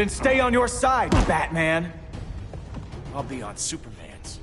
Then stay on your side, Batman. I'll be on Superman's.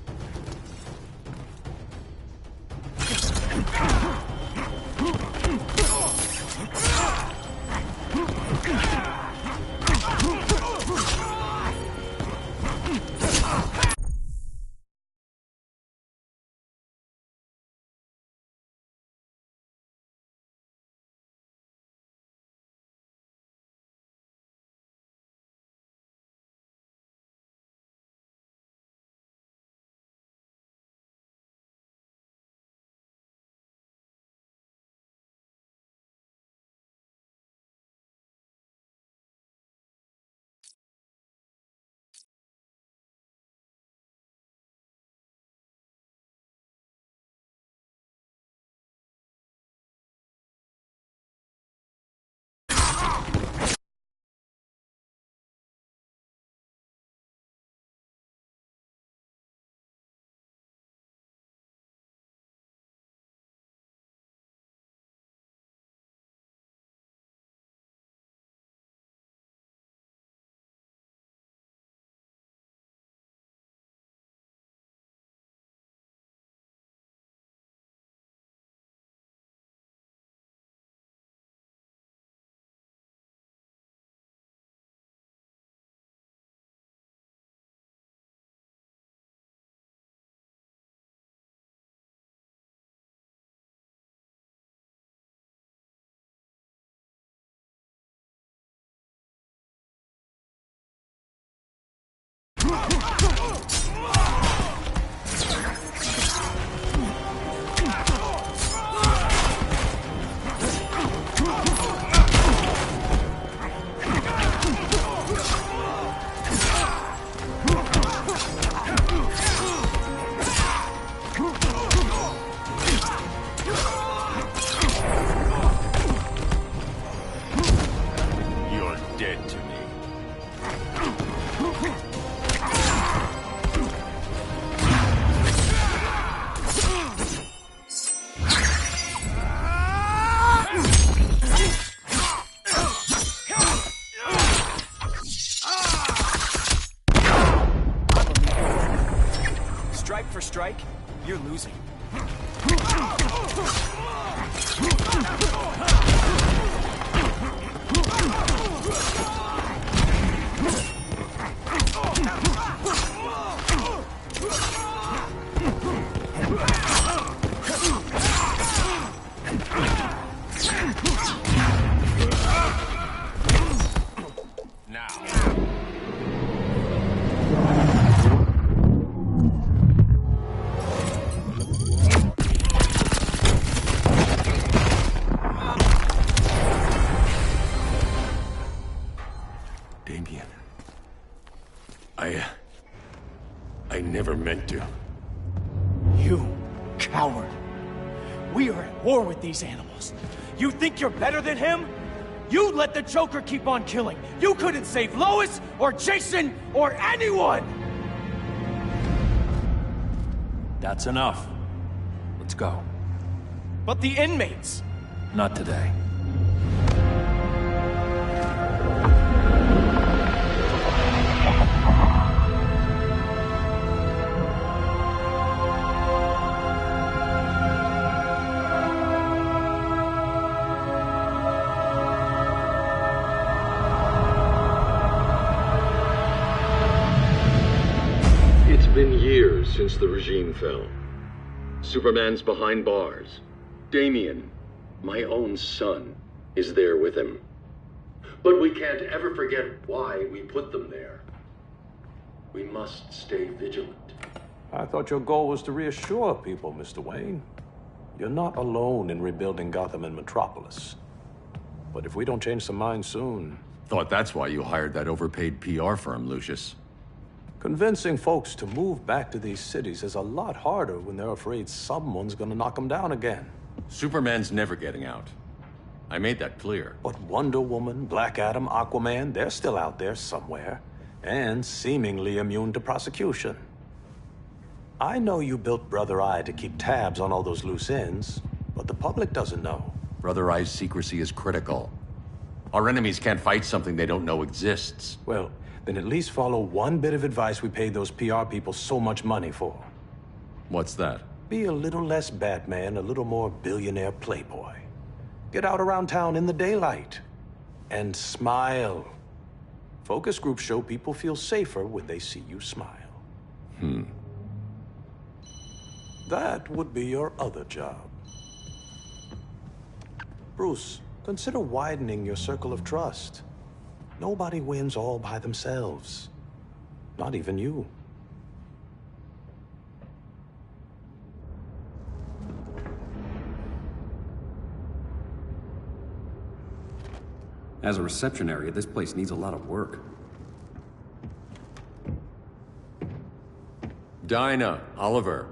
Strike for strike, you're losing. Damien. I never meant to. You coward. We are at war with these animals. You think you're better than him? You let the Joker keep on killing. You couldn't save Lois or Jason or anyone! That's enough. Let's go. But the inmates. Not today. It's been years since the regime fell. Superman's behind bars. Damien, my own son, is there with him. But we can't ever forget why we put them there. We must stay vigilant. I thought your goal was to reassure people, Mr. Wayne. You're not alone in rebuilding Gotham and Metropolis. But if we don't change some minds soon... Thought that's why you hired that overpaid PR firm, Lucius. Convincing folks to move back to these cities is a lot harder when they're afraid someone's gonna knock them down again. Superman's never getting out. I made that clear. But Wonder Woman, Black Adam, Aquaman, they're still out there somewhere, and seemingly immune to prosecution. I know you built Brother Eye to keep tabs on all those loose ends, but the public doesn't know. Brother Eye's secrecy is critical. Our enemies can't fight something they don't know exists. Well, then at least follow one bit of advice we paid those PR people so much money for. What's that? Be a little less Batman, a little more billionaire playboy. Get out around town in the daylight. And smile. Focus groups show people feel safer when they see you smile. That would be your other job. Bruce, consider widening your circle of trust. Nobody wins all by themselves. Not even you. As a reception area, this place needs a lot of work. Dinah, Oliver,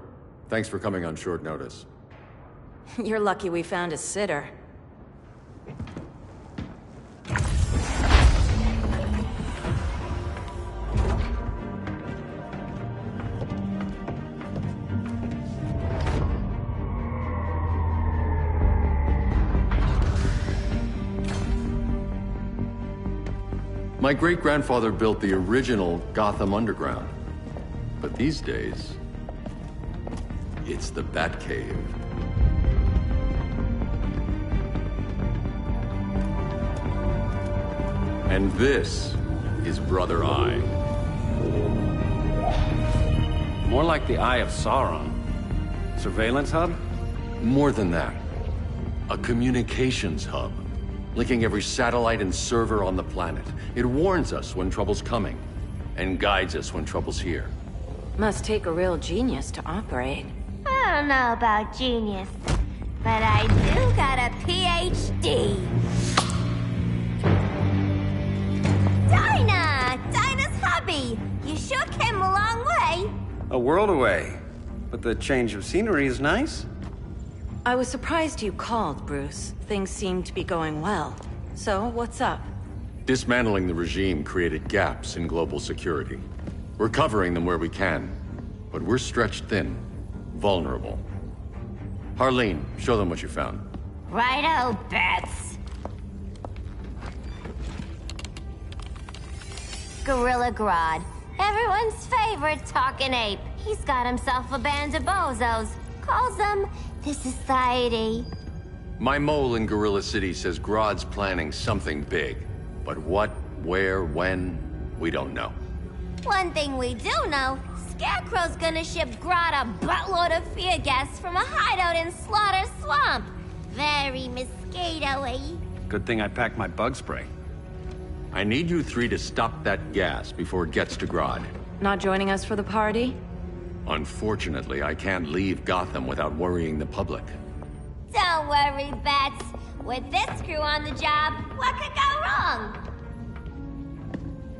thanks for coming on short notice. You're lucky we found a sitter. My great-grandfather built the original Gotham Underground. But these days, it's the Batcave. And this is Brother Eye. More like the Eye of Sauron. Surveillance hub? More than that. A communications hub. Linking every satellite and server on the planet. It warns us when trouble's coming, and guides us when trouble's here. Must take a real genius to operate. I don't know about genius, but I do got a PhD. Dinah's hubby! You sure came a long way. A world away. But the change of scenery is nice. I was surprised you called, Bruce. Things seem to be going well. So, what's up? Dismantling the regime created gaps in global security. We're covering them where we can, but we're stretched thin, vulnerable. Harleen, show them what you found. Righto, Bats. Gorilla Grodd. Everyone's favorite talking ape. He's got himself a band of bozos. Calls them the Society. My mole in Gorilla City says Grodd's planning something big. But what, where, when, we don't know. One thing we do know, Scarecrow's gonna ship Grodd a buttload of fear gas from a hideout in Slaughter Swamp. Very mosquito-y. Good thing I packed my bug spray. I need you three to stop that gas before it gets to Grodd. Not joining us for the party? Unfortunately, I can't leave Gotham without worrying the public. Don't worry, Bats. With this crew on the job, what could go wrong?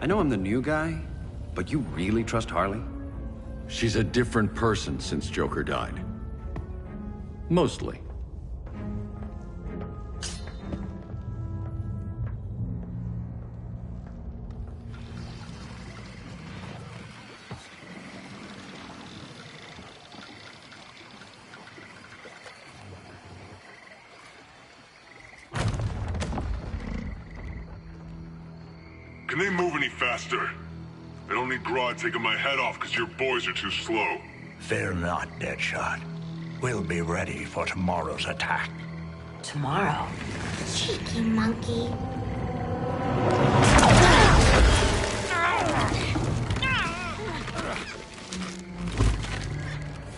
I know I'm the new guy, but you really trust Harley? She's a different person since Joker died. Mostly. Can they move any faster? I don't need Grodd taking my head off because your boys are too slow. Fear not, Deadshot. We'll be ready for tomorrow's attack. Tomorrow? Cheeky monkey.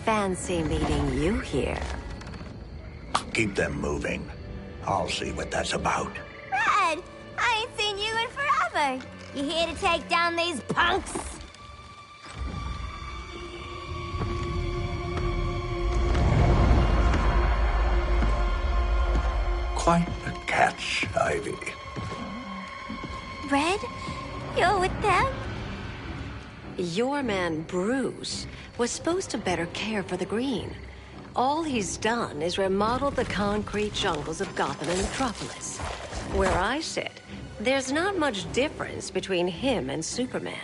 Fancy meeting you here. Keep them moving. I'll see what that's about. Red, I ain't seen you in forever. You here to take down these punks? Quite a catch, Ivy. Red, you're with them? Your man, Bruce, was supposed to better care for the green. All he's done is remodel the concrete jungles of Gotham and Metropolis. Where I sit, there's not much difference between him and Superman.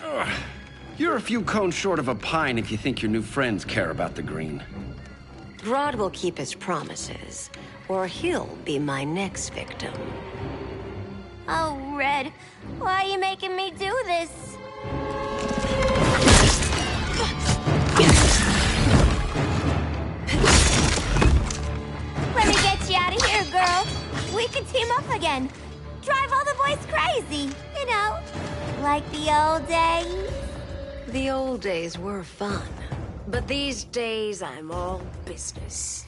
Ugh. You're a few cones short of a pine if you think your new friends care about the green. Grodd will keep his promises, or he'll be my next victim. Oh, Red, why are you making me do this? Let me get you out of here, girl. We can team up again. Drive all the boys crazy, you know, like the old days. The old days were fun, but these days I'm all business.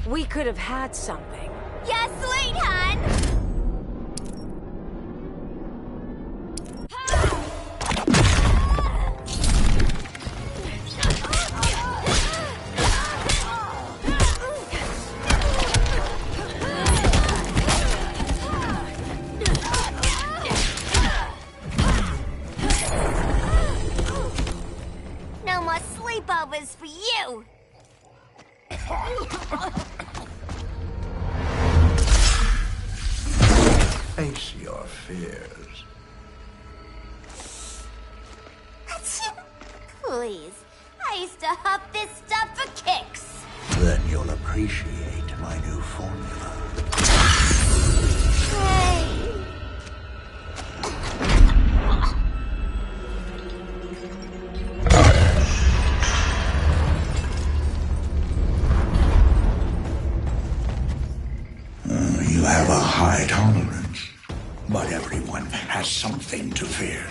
We could have had something. Yeah, sweet, hon! No more sleepovers for you! Face your fears. Please, I used to huff this stuff for kicks. Then you'll appreciate my new formula. Hey. You have a high tolerance, but everyone has something to fear.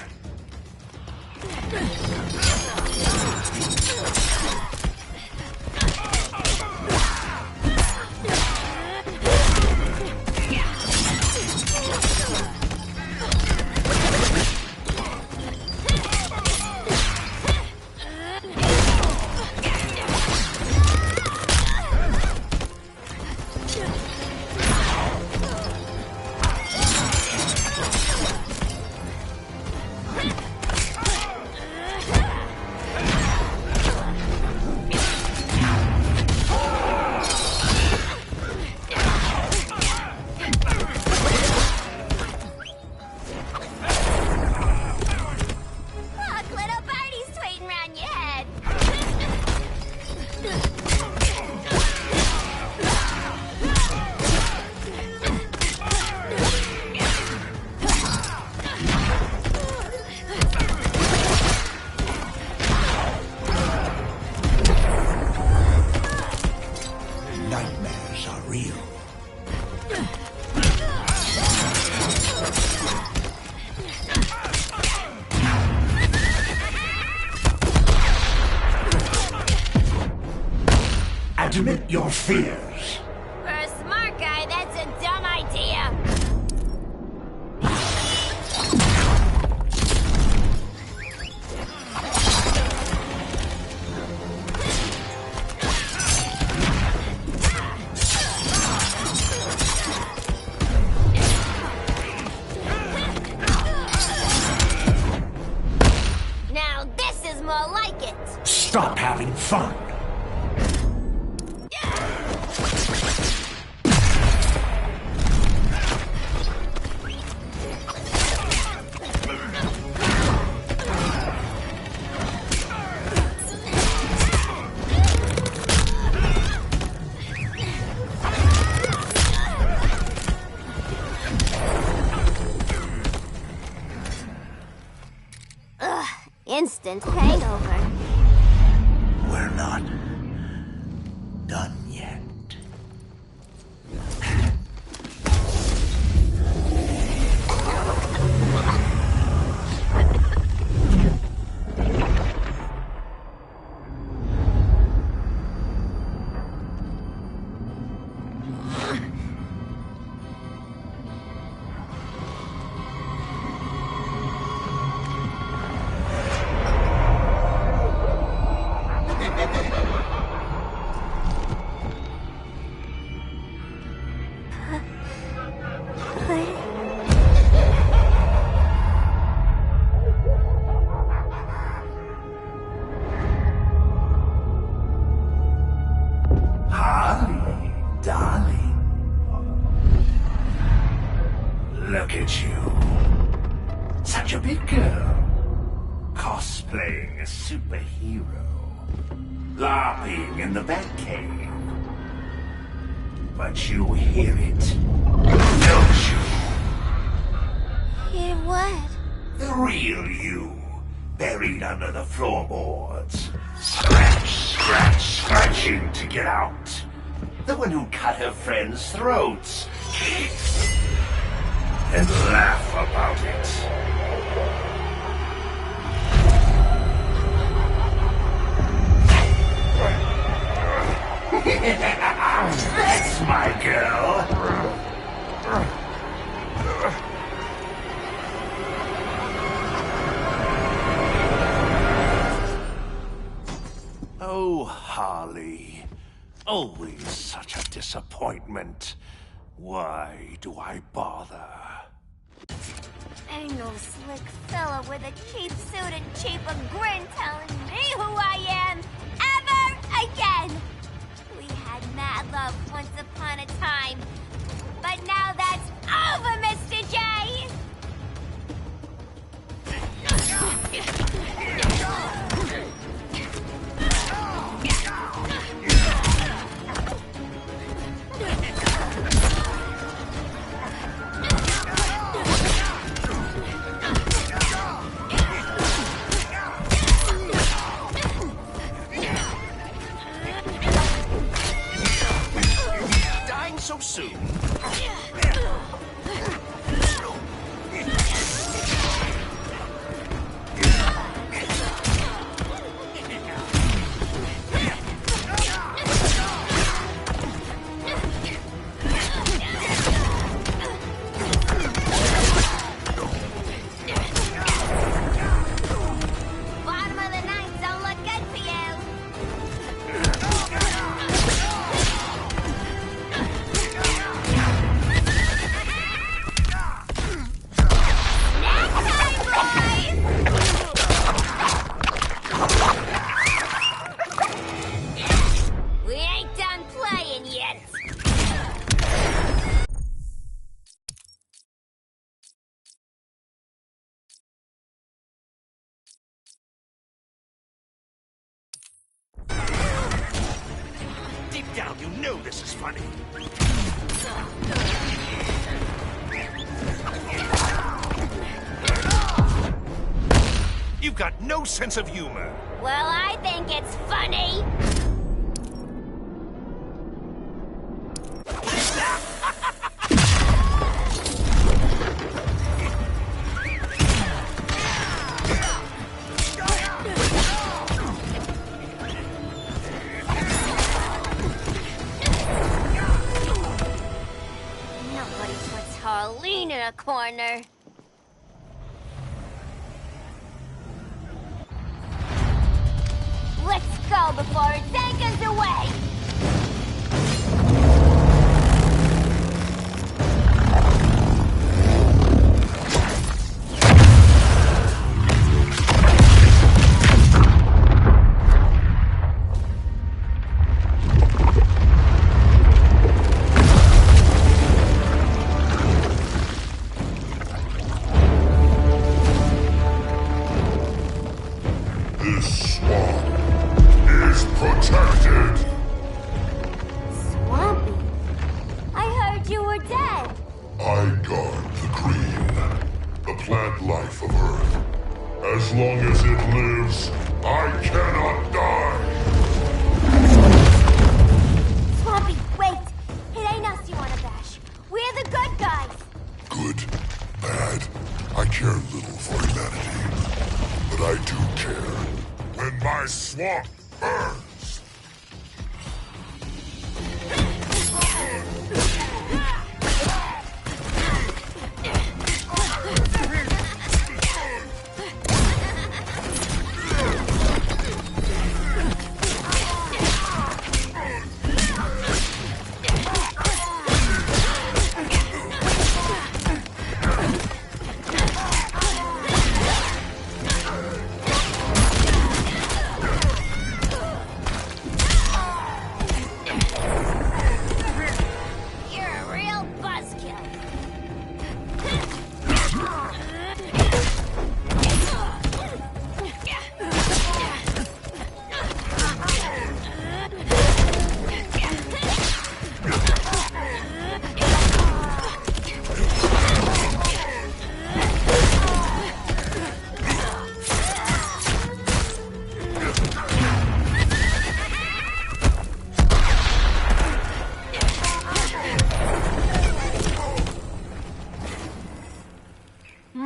Nightmares are real. Admit your fears. For a smart guy, that's a dumb idea. Now this is more like it. Stop having fun. instant hangover. We're not done yet. Look at you. Such a big girl. Cosplaying a superhero. LARPing in the Batcave. But you hear it, don't you? Hear what? The real you. Buried under the floorboards. Scratching to get out. The one who cut her friends' throats. And laugh about it. That's my girl. Oh, Harley. Always such a disappointment. Why do I bother? Ain't no slick fella with a cheap suit and cheaper grin telling me who I am ever again. We had mad love once upon a time, but now that's over, Mr. J. Dying so soon? Bottom of the ninth don't look good for you. We ain't done playing yet. Deep down, you know this is funny. You've got no sense of humor. Well, I think it's funny. Nobody puts Harleen in a corner. Let's go before it takes us away! This swamp is protected.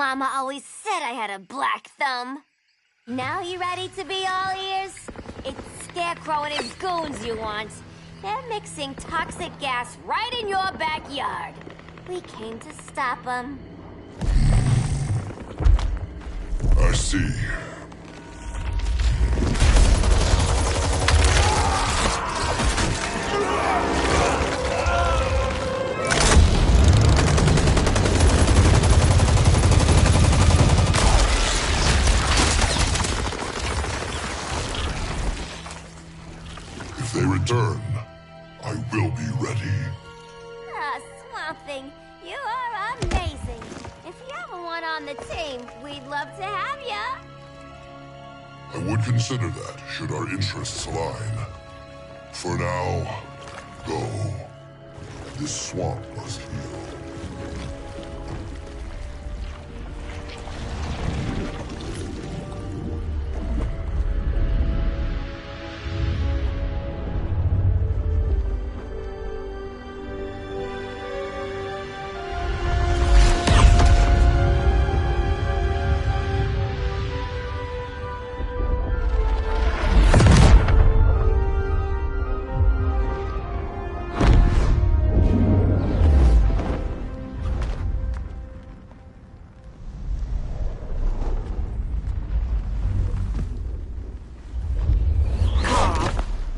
Mama always said I had a black thumb. Now you ready to be all ears? It's Scarecrow and his goons you want. They're mixing toxic gas right in your backyard. We came to stop them. I see. If they return, I will be ready. Ah, Swamp Thing, you are amazing. If you ever want on the team, we'd love to have ya. I would consider that, should our interests align. For now, go. This swamp must heal.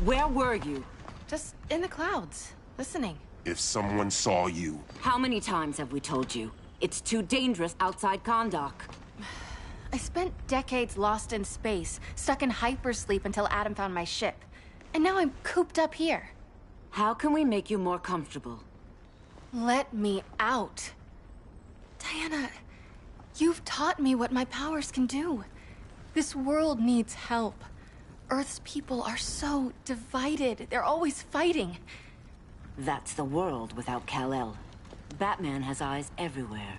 Where were you? Just in the clouds, listening. If someone saw you... How many times have we told you? It's too dangerous outside Kahndaq. I spent decades lost in space, stuck in hypersleep until Adam found my ship. And now I'm cooped up here. How can we make you more comfortable? Let me out. Diana, you've taught me what my powers can do. This world needs help. Earth's people are so divided. They're always fighting. That's the world without Kal-El. Batman has eyes everywhere.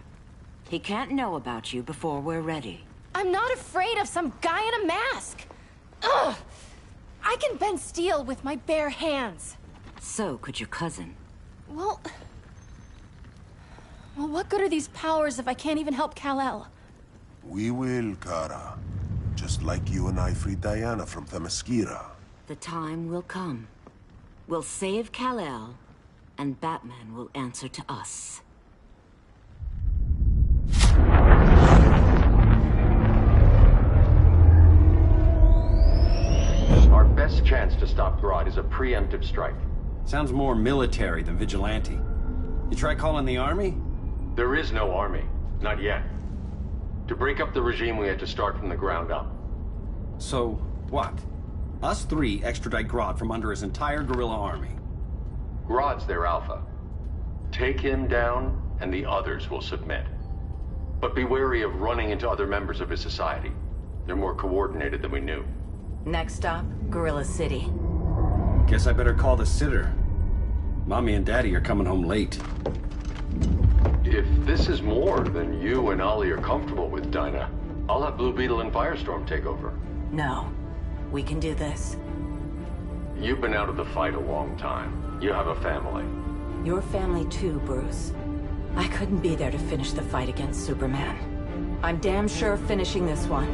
He can't know about you before we're ready. I'm not afraid of some guy in a mask. Ugh! I can bend steel with my bare hands. So could your cousin. Well, what good are these powers if I can't even help Kal-El? We will, Kara. Just like you and I freed Diana from Themyscira. The time will come. We'll save Kal-El, and Batman will answer to us. Our best chance to stop Grodd is a preemptive strike. Sounds more military than vigilante. You try calling the army? There is no army. Not yet. To break up the regime, we had to start from the ground up. So, what? Us three extradite Grodd from under his entire guerrilla army. Grodd's their alpha. Take him down, and the others will submit. But be wary of running into other members of his society. They're more coordinated than we knew. Next stop, Gorilla City. Guess I better call the sitter. Mommy and Daddy are coming home late. If this is more than you and Ollie are comfortable with, Dinah, I'll have Blue Beetle and Firestorm take over. No. We can do this. You've been out of the fight a long time. You have a family. Your family too, Bruce. I couldn't be there to finish the fight against Superman. I'm damn sure finishing this one.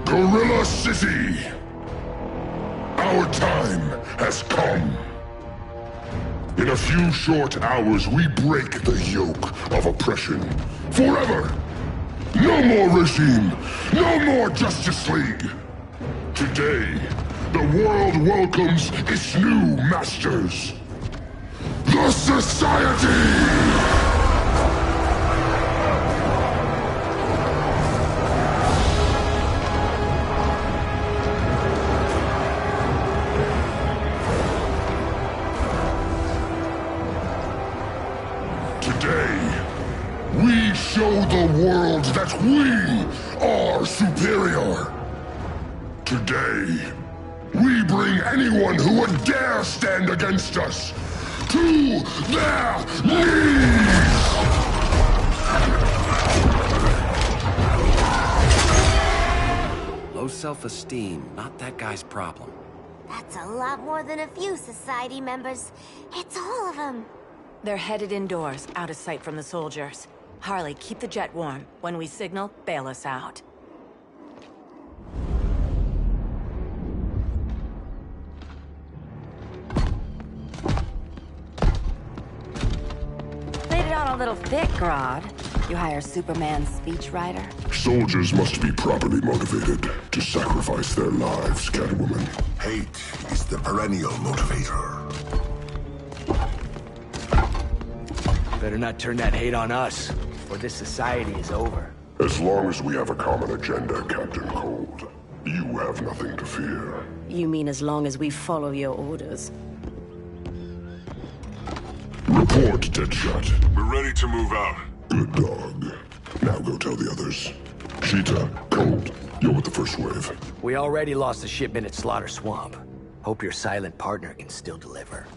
Gorilla City! Our time has come. In a few short hours, we break the yoke of oppression. Forever! No more regime! No more Justice League! Today, the world welcomes its new masters. The Society! We show the world that we are superior. Today, we bring anyone who would dare stand against us to their knees! Low self-esteem, not that guy's problem. That's a lot more than a few Society members. It's all of them. They're headed indoors, out of sight from the soldiers. Harley, keep the jet warm. When we signal, bail us out. Laid it on a little thick, Grodd. You hire Superman's speechwriter? Soldiers must be properly motivated to sacrifice their lives, Catwoman. Hate is the perennial motivator. Better not turn that hate on us, or this society is over. As long as we have a common agenda, Captain Cold, you have nothing to fear. You mean as long as we follow your orders? Report, Deadshot. We're ready to move out. Good dog. Now go tell the others. Cheetah, Cold, you're with the first wave. We already lost a shipment at Slaughter Swamp. Hope your silent partner can still deliver.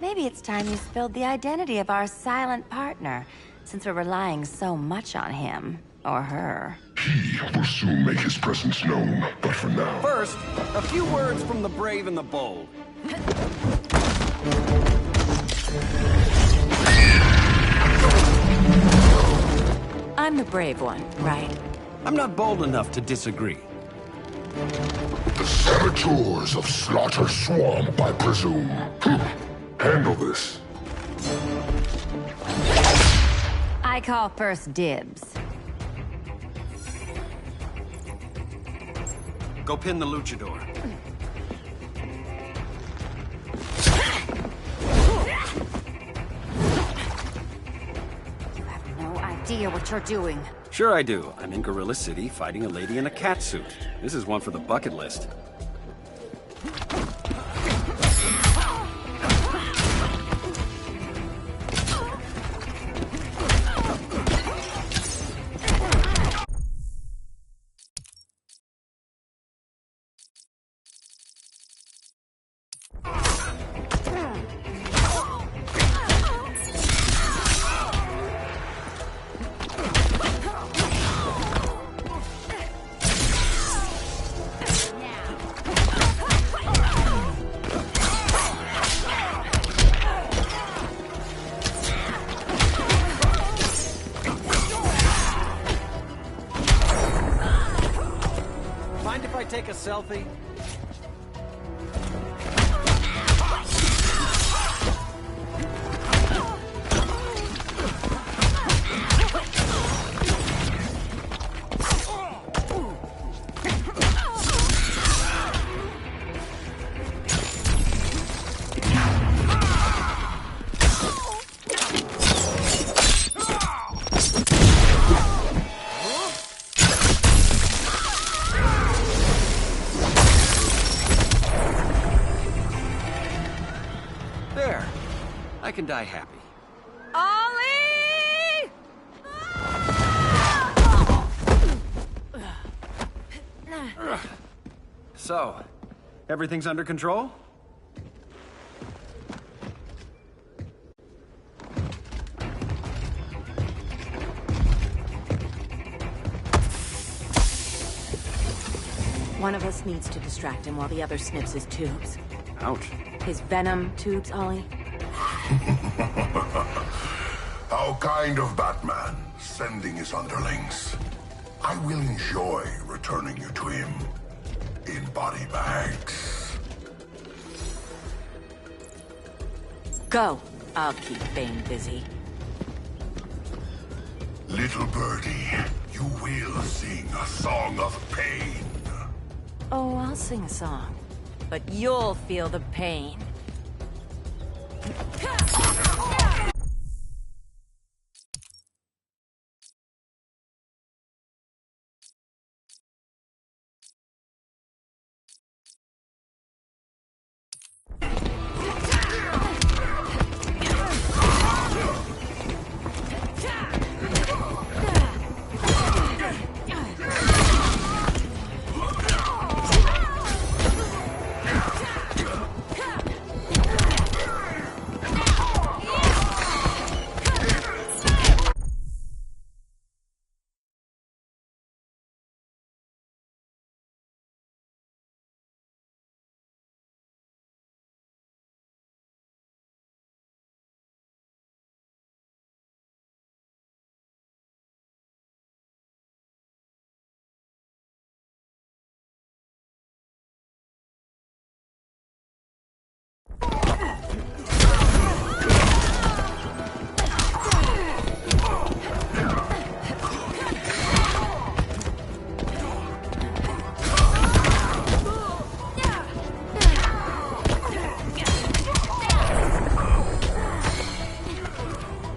Maybe it's time you spilled the identity of our silent partner, since we're relying so much on him. Or her. He will soon make his presence known, but for now... First, a few words from the brave and the bold. I'm the brave one, right? I'm not bold enough to disagree. The saboteurs of Slaughter Swamp, I presume. Handle this. I call first dibs. Go pin the luchador. You have no idea what you're doing. Sure I do. I'm in Gorilla City fighting a lady in a cat suit. This is one for the bucket list. Mind if I take a selfie? There. I can die happy. Ollie! So, everything's under control? One of us needs to distract him while the other snips his tubes. Ouch. His venom tubes, Ollie? How kind of Batman, sending his underlings. I will enjoy returning you to him in body bags. Go. I'll keep Bane busy. Little birdie, you will sing a song of pain. Oh, I'll sing a song. But you'll feel the pain.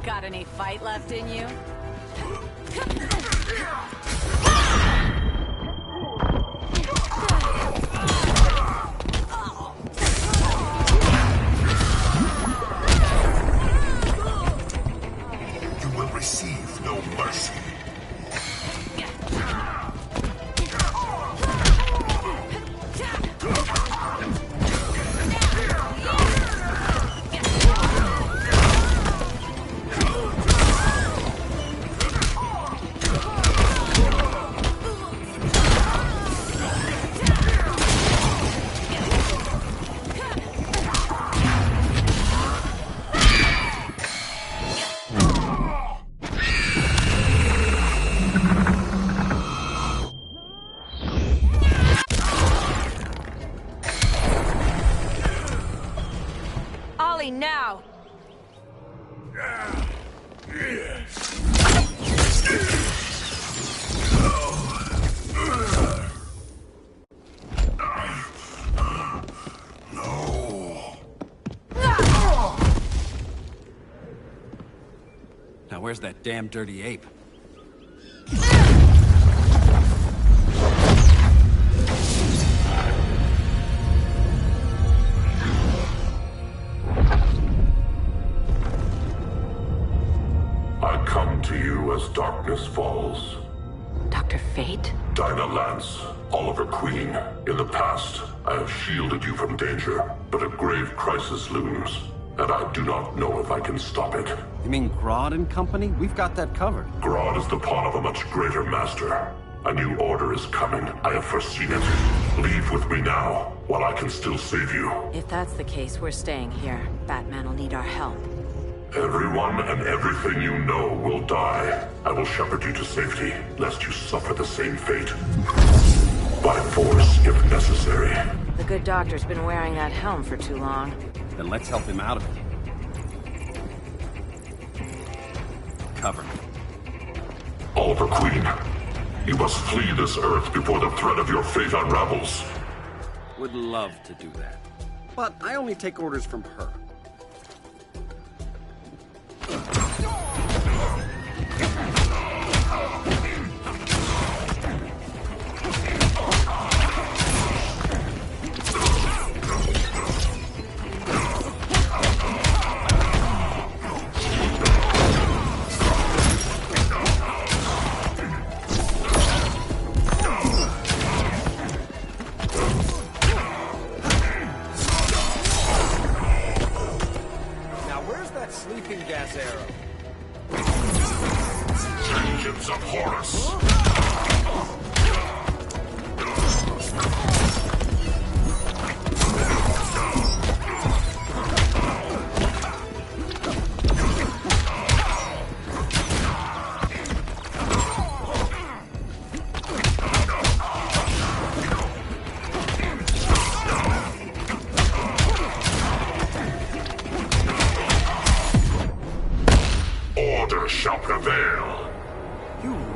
Got any fight left in you? You will receive no mercy. Ollie, now! Now where's that damn dirty ape? I come to you as darkness falls. Dr. Fate? Dinah Lance, Oliver Queen. In the past, I have shielded you from danger, but a grave crisis looms, and I do not know if I can stop it. You mean Grodd and company? We've got that covered. Grodd is the pawn of a much greater master. A new order is coming. I have foreseen it. Leave with me now, while I can still save you. If that's the case, we're staying here. Batman will need our help. Everyone and everything you know will die. I will shepherd you to safety, lest you suffer the same fate. By force, if necessary. The good doctor's been wearing that helm for too long. Then let's help him out of it. Cover. Oliver Queen, you must flee this Earth before the threat of your fate unravels. Would love to do that. But I only take orders from her. Sleeping gas arrow. Vengeance of Horus!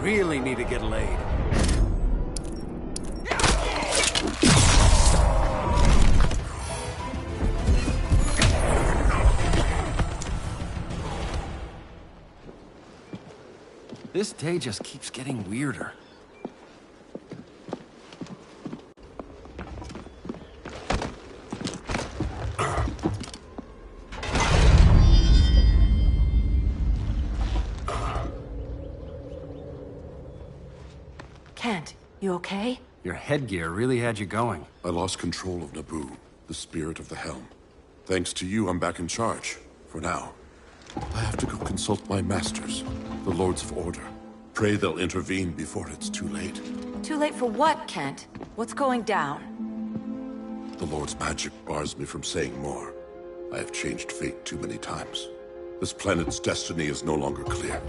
really need to get laid. This day just keeps getting weirder. Kent, you okay? Your headgear really had you going. I lost control of Naboo, the spirit of the helm. Thanks to you, I'm back in charge. For now. I have to go consult my masters, the Lords of Order. Pray they'll intervene before it's too late. Too late for what, Kent? What's going down? The Lord's magic bars me from saying more. I have changed fate too many times. This planet's destiny is no longer clear.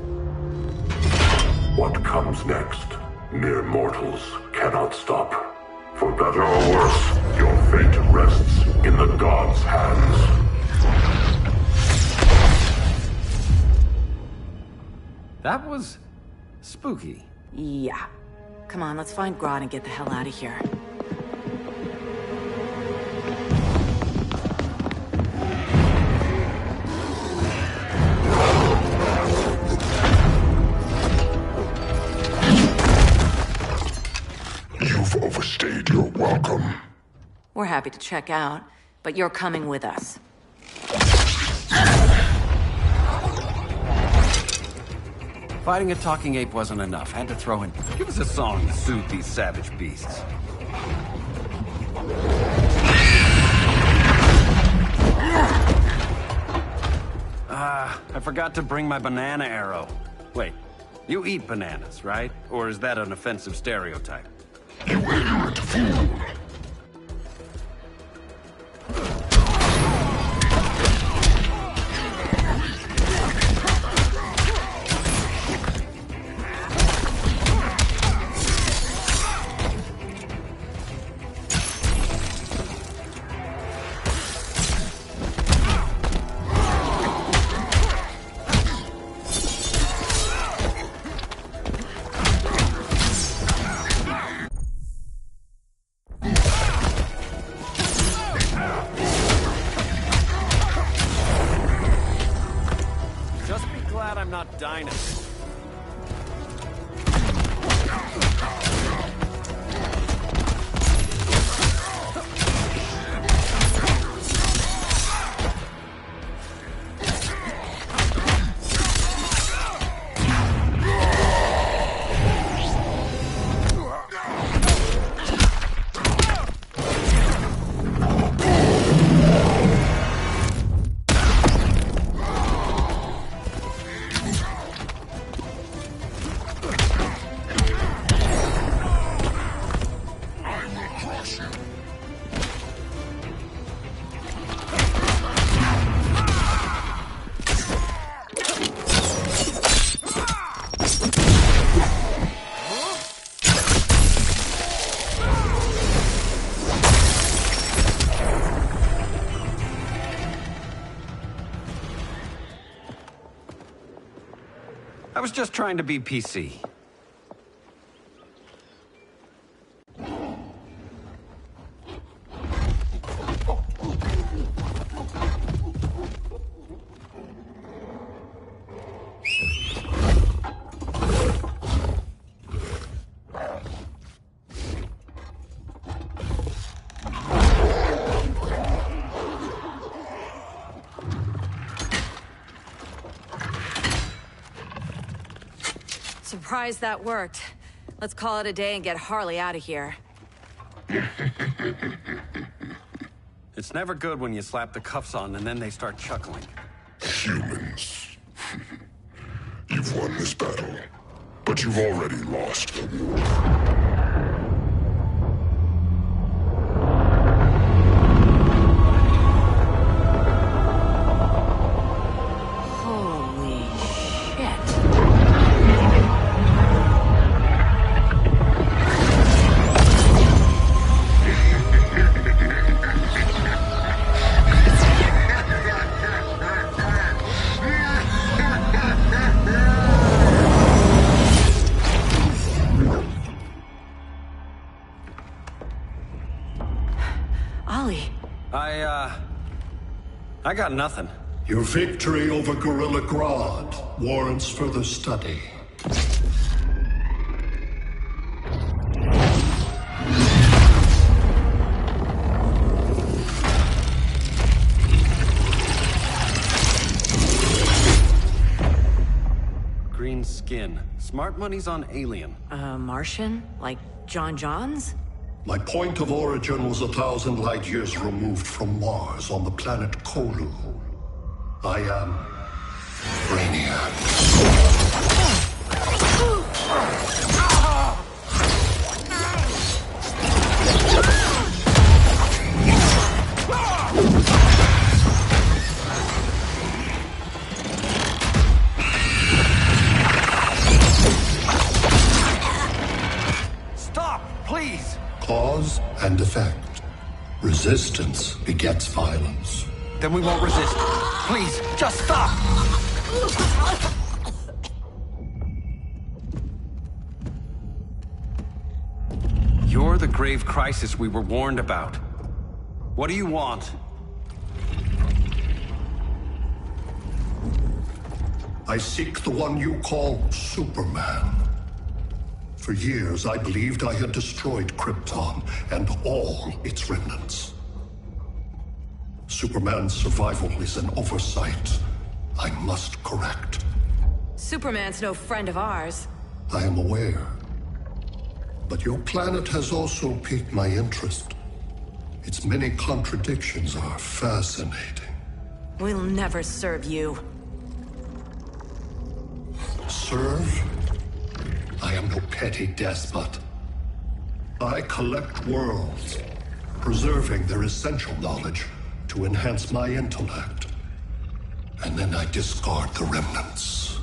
What comes next, mere mortals cannot stop. For better or worse, your fate rests in the gods' hands. That was spooky. Yeah. Come on, let's find Grodd and get the hell out of here. You've overstayed your welcome. We're happy to check out, but you're coming with us. Fighting a talking ape wasn't enough. Had to throw in. Give us a song to soothe these savage beasts. I forgot to bring my banana arrow. Wait, you eat bananas, right? Or is that an offensive stereotype? You ignorant fool! I'm not dying. I was just trying to be PC. Surprised that worked. Let's call it a day and get Harley out of here. It's never good when you slap the cuffs on and then they start chuckling. Humans. You've won this battle, but you've already lost. Ollie. I got nothing. Your victory over Gorilla Grodd warrants further study. Green skin. Smart money's on alien. Martian? Like John Johns? My point of origin was 1,000 light years removed from Mars on the planet Kolu. I am Brainiac. Stop, please! Cause and effect. Resistance begets violence. Then we won't resist. Please, just stop! You're the grave crisis we were warned about. What do you want? I seek the one you call Superman. For years, I believed I had destroyed Krypton and all its remnants. Superman's survival is an oversight I must correct. Superman's no friend of ours. I am aware. But your planet has also piqued my interest. Its many contradictions are fascinating. We'll never serve you. Serve? I am no petty despot. I collect worlds, preserving their essential knowledge to enhance my intellect. And then I discard the remnants.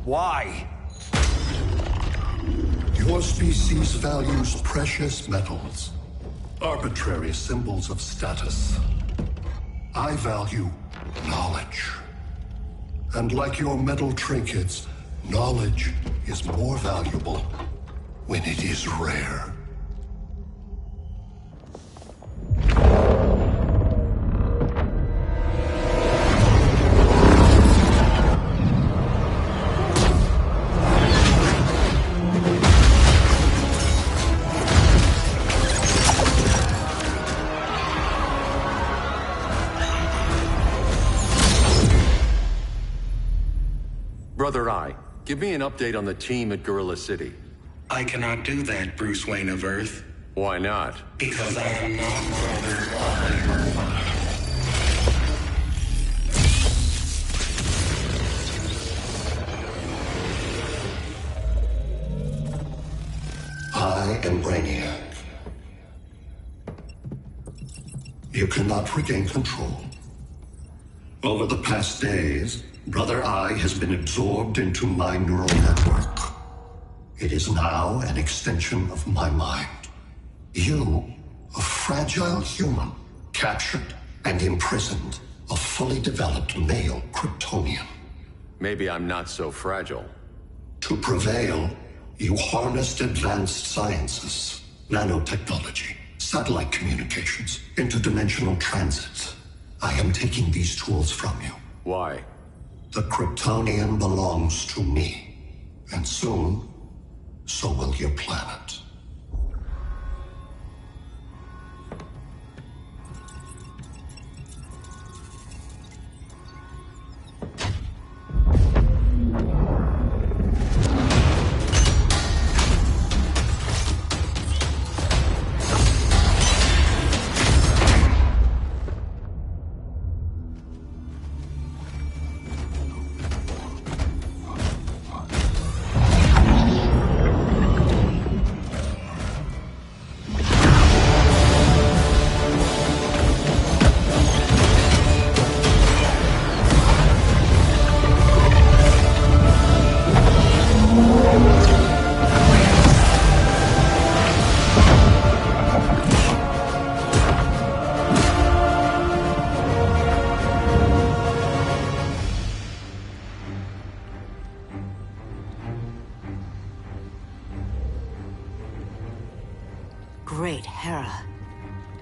Why? Your species values precious metals, arbitrary symbols of status. I value knowledge. And like your metal trinkets, knowledge is more valuable when it is rare. Brother Eye, give me an update on the team at Gorilla City. I cannot do that, Bruce Wayne of Earth. Why not? Because I am not Brother Eye. I am Brainiac. You cannot regain control. Over the past days, Brother Eye has been absorbed into my neural network. It is now an extension of my mind. You, a fragile human, captured and imprisoned a fully developed male Kryptonian. Maybe I'm not so fragile. To prevail, you harnessed advanced sciences, nanotechnology, satellite communications, interdimensional transit. I am taking these tools from you. Why? The Kryptonian belongs to me. And soon, so will your planet.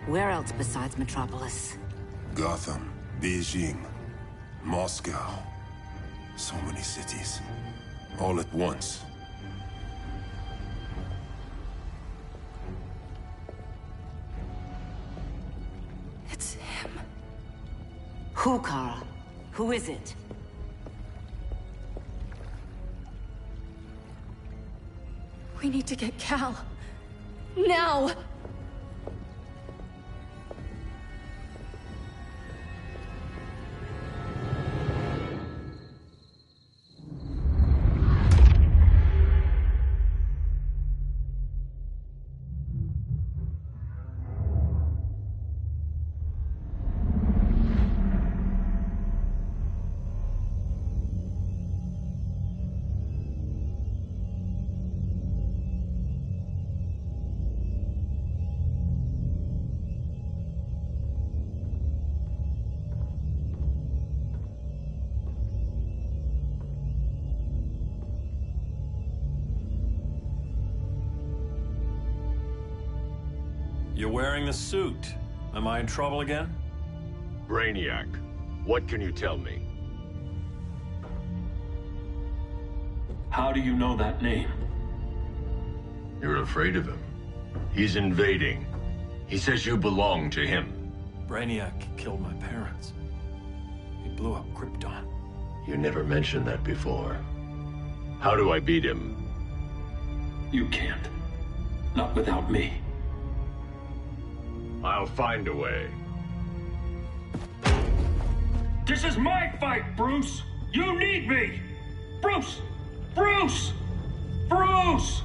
Where else besides Metropolis? Gotham, Beijing, Moscow. So many cities. All at once. It's him. Who, Kara? Who is it? We need to get Cal. Now! You're wearing the suit. Am I in trouble again? Brainiac, what can you tell me? How do you know that name? You're afraid of him. He's invading. He says you belong to him. Brainiac killed my parents. He blew up Krypton. You never mentioned that before. How do I beat him? You can't. Not without me. I'll find a way. This is my fight, Bruce! You need me! Bruce! Bruce! Bruce!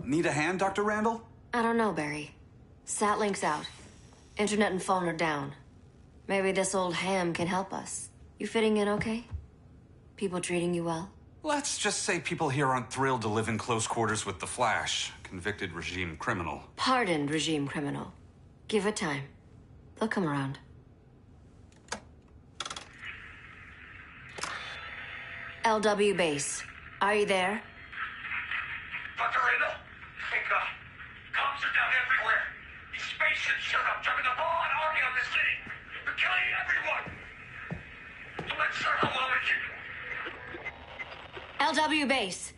Need a hand, Dr. Randall? I don't know, Barry. Satlink's out. Internet and phone are down. Maybe this old ham can help us. You fitting in okay? People treating you well? Let's just say people here aren't thrilled to live in close quarters with the Flash, convicted regime criminal. Pardoned regime criminal. Give it time. They'll come around. LW base. Are you there? Dr. Randall? Thank God. Cops are down everywhere. These spaceships showed up, jumping the ball and army on the city. They're killing everyone. I'm not sure how long it can... LW base.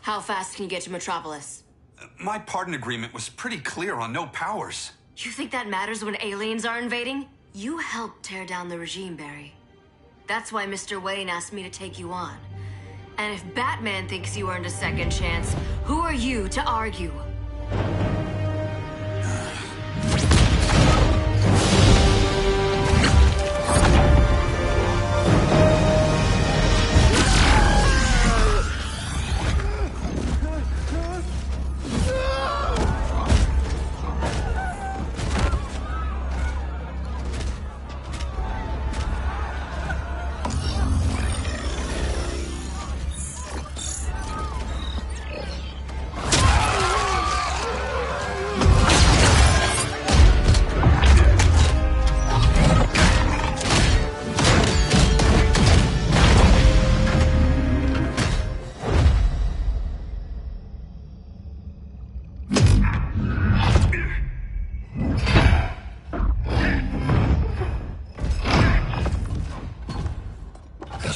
How fast can you get to Metropolis? My pardon agreement was pretty clear on no powers. You think that matters when aliens are invading? You helped tear down the regime, Barry. That's why Mr. Wayne asked me to take you on. And if Batman thinks you earned a second chance, who are you to argue?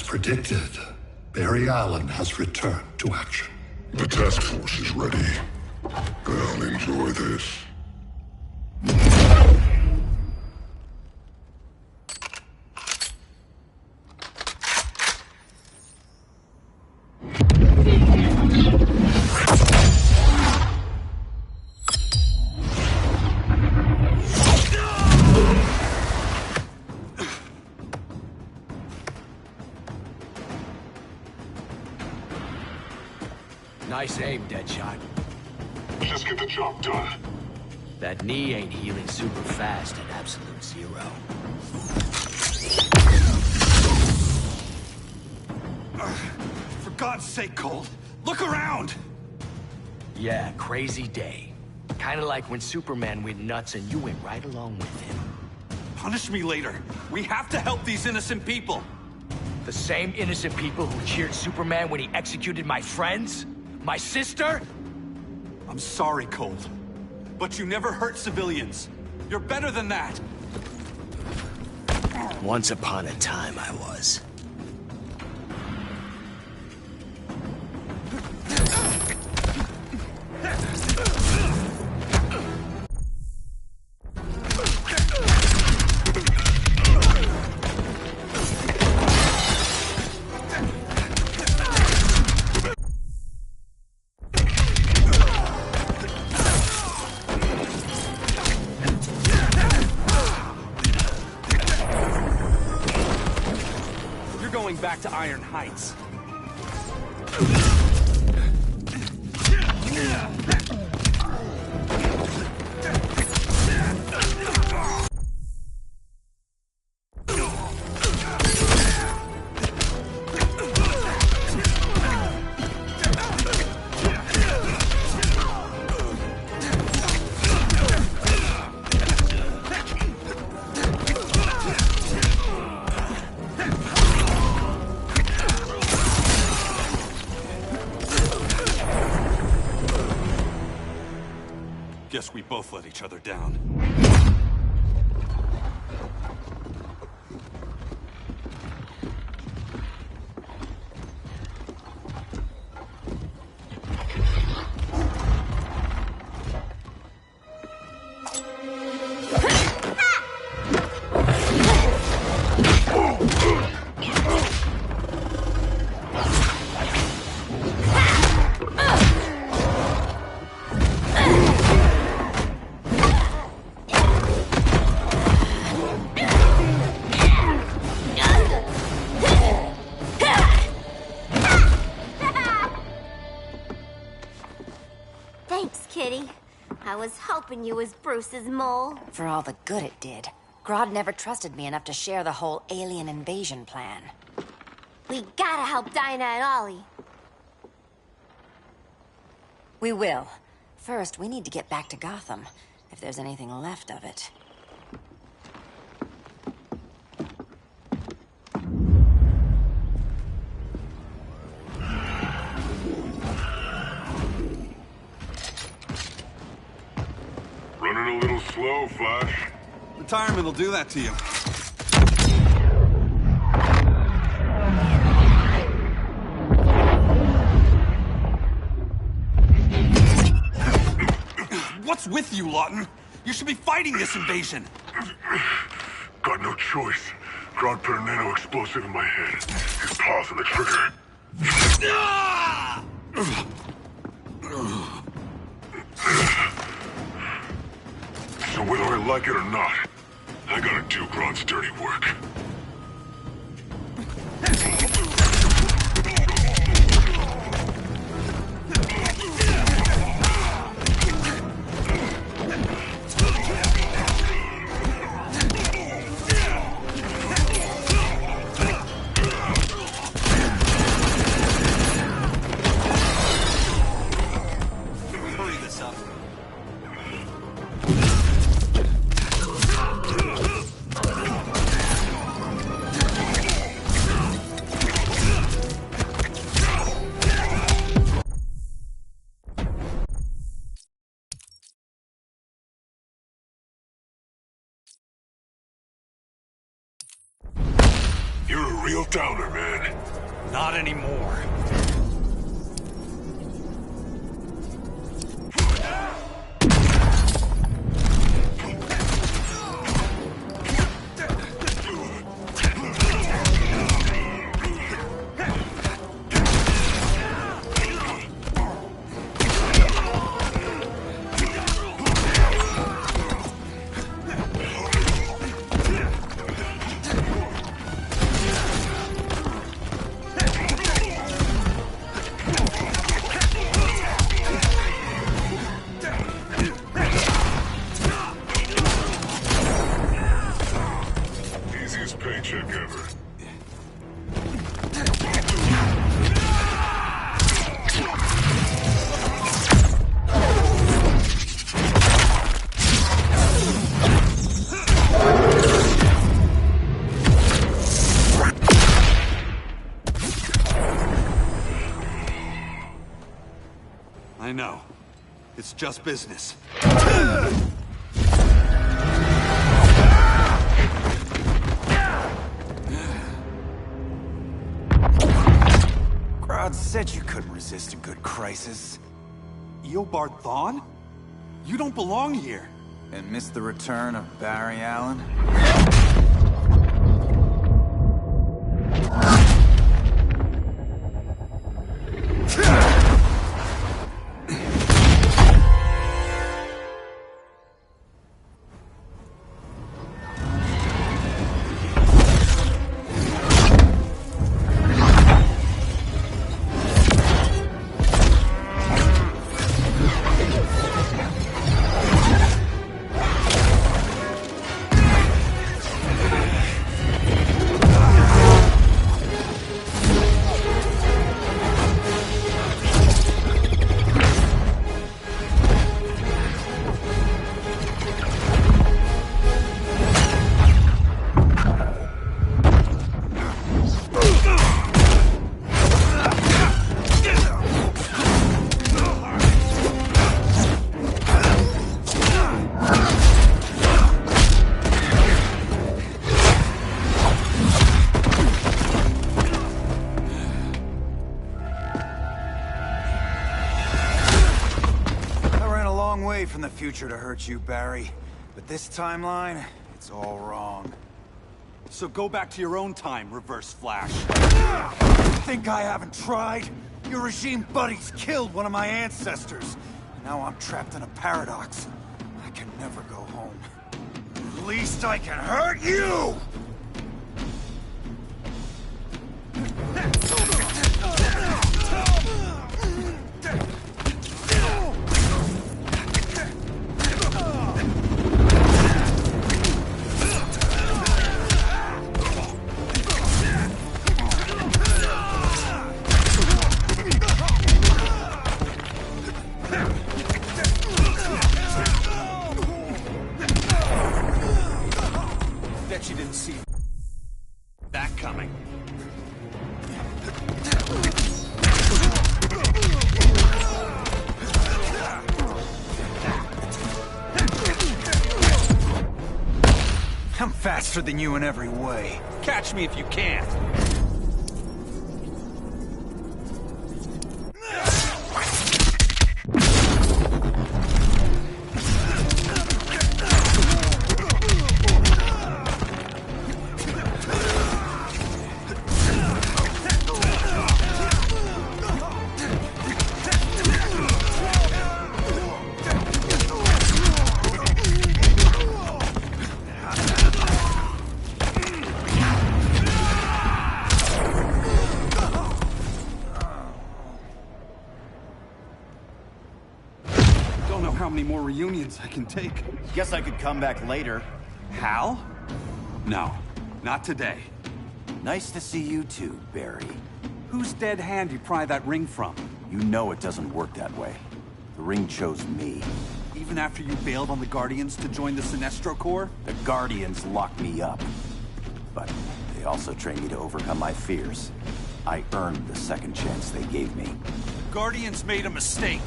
Predicted, Barry Allen has returned to action. The task force is ready. I'll enjoy this. Nice aim, Deadshot. Just get the job done. That knee ain't healing super fast at absolute zero. For God's sake, Colt, look around! Yeah, crazy day. Kinda like when Superman went nuts and you went right along with him. Punish me later. We have to help these innocent people. The same innocent people who cheered Superman when he executed my friends? My sister? I'm sorry, Colt. But you never hurt civilians. You're better than that. Once upon a time, I was. Back to Iron Heights. Guess we both let each other down. I was hoping you was Bruce's mole. For all the good it did. Grodd never trusted me enough to share the whole alien invasion plan. We gotta help Dinah and Ollie. We will. First, we need to get back to Gotham, if there's anything left of it. Running a little slow, Flash. Retirement will do that to you. What's with you, Lawton? You should be fighting this invasion. Got no choice. Grodd put a nano explosive in my head. His paws on the trigger. So whether I like it or not, I gotta do Grodd's dirty work. You're a real downer, man. Not anymore. I know. It's just business. Crowd said you couldn't resist a good crisis. Eobard Thawne? You don't belong here. And miss the return of Barry Allen? From the future to hurt you, Barry. But this timeline, it's all wrong. So go back to your own time, Reverse Flash. Think I haven't tried? Your regime buddies killed one of my ancestors. Now I'm trapped in a paradox. I can never go home. At least I can hurt you! Bet you didn't see that coming. I'm faster than you in every way. Catch me if you can. How many more reunions I can take. Guess I could come back later. Hal? No, not today. Nice to see you too, Barry. Whose dead hand you pry that ring from? You know it doesn't work that way. The ring chose me. Even after you bailed on the Guardians to join the Sinestro Corps? The Guardians locked me up. But they also trained me to overcome my fears. I earned the second chance they gave me. The Guardians made a mistake.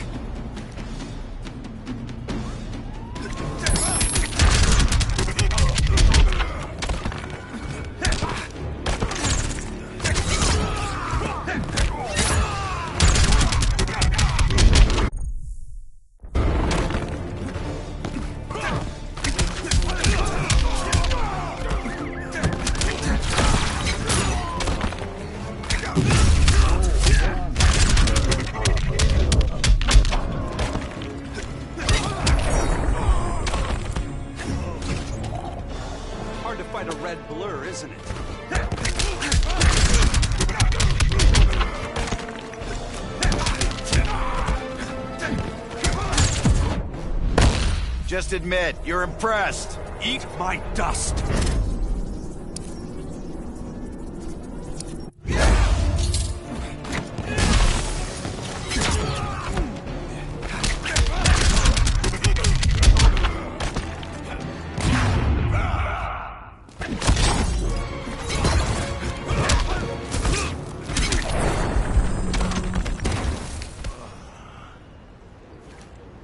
A red blur, isn't it? Just admit, you're impressed. Eat my dust.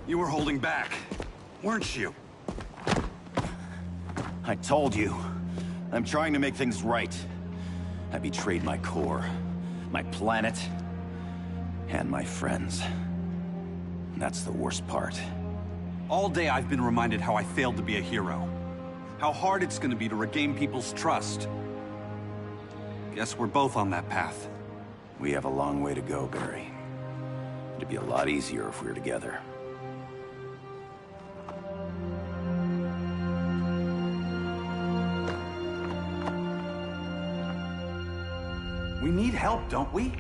You were holding back, weren't you? I told you. I'm trying to make things right. I betrayed my core, my planet, and my friends. That's the worst part. All day I've been reminded how I failed to be a hero. How hard it's gonna be to regain people's trust. Guess we're both on that path. We have a long way to go, Barry. It'd be a lot easier if we were together. We need help, don't we?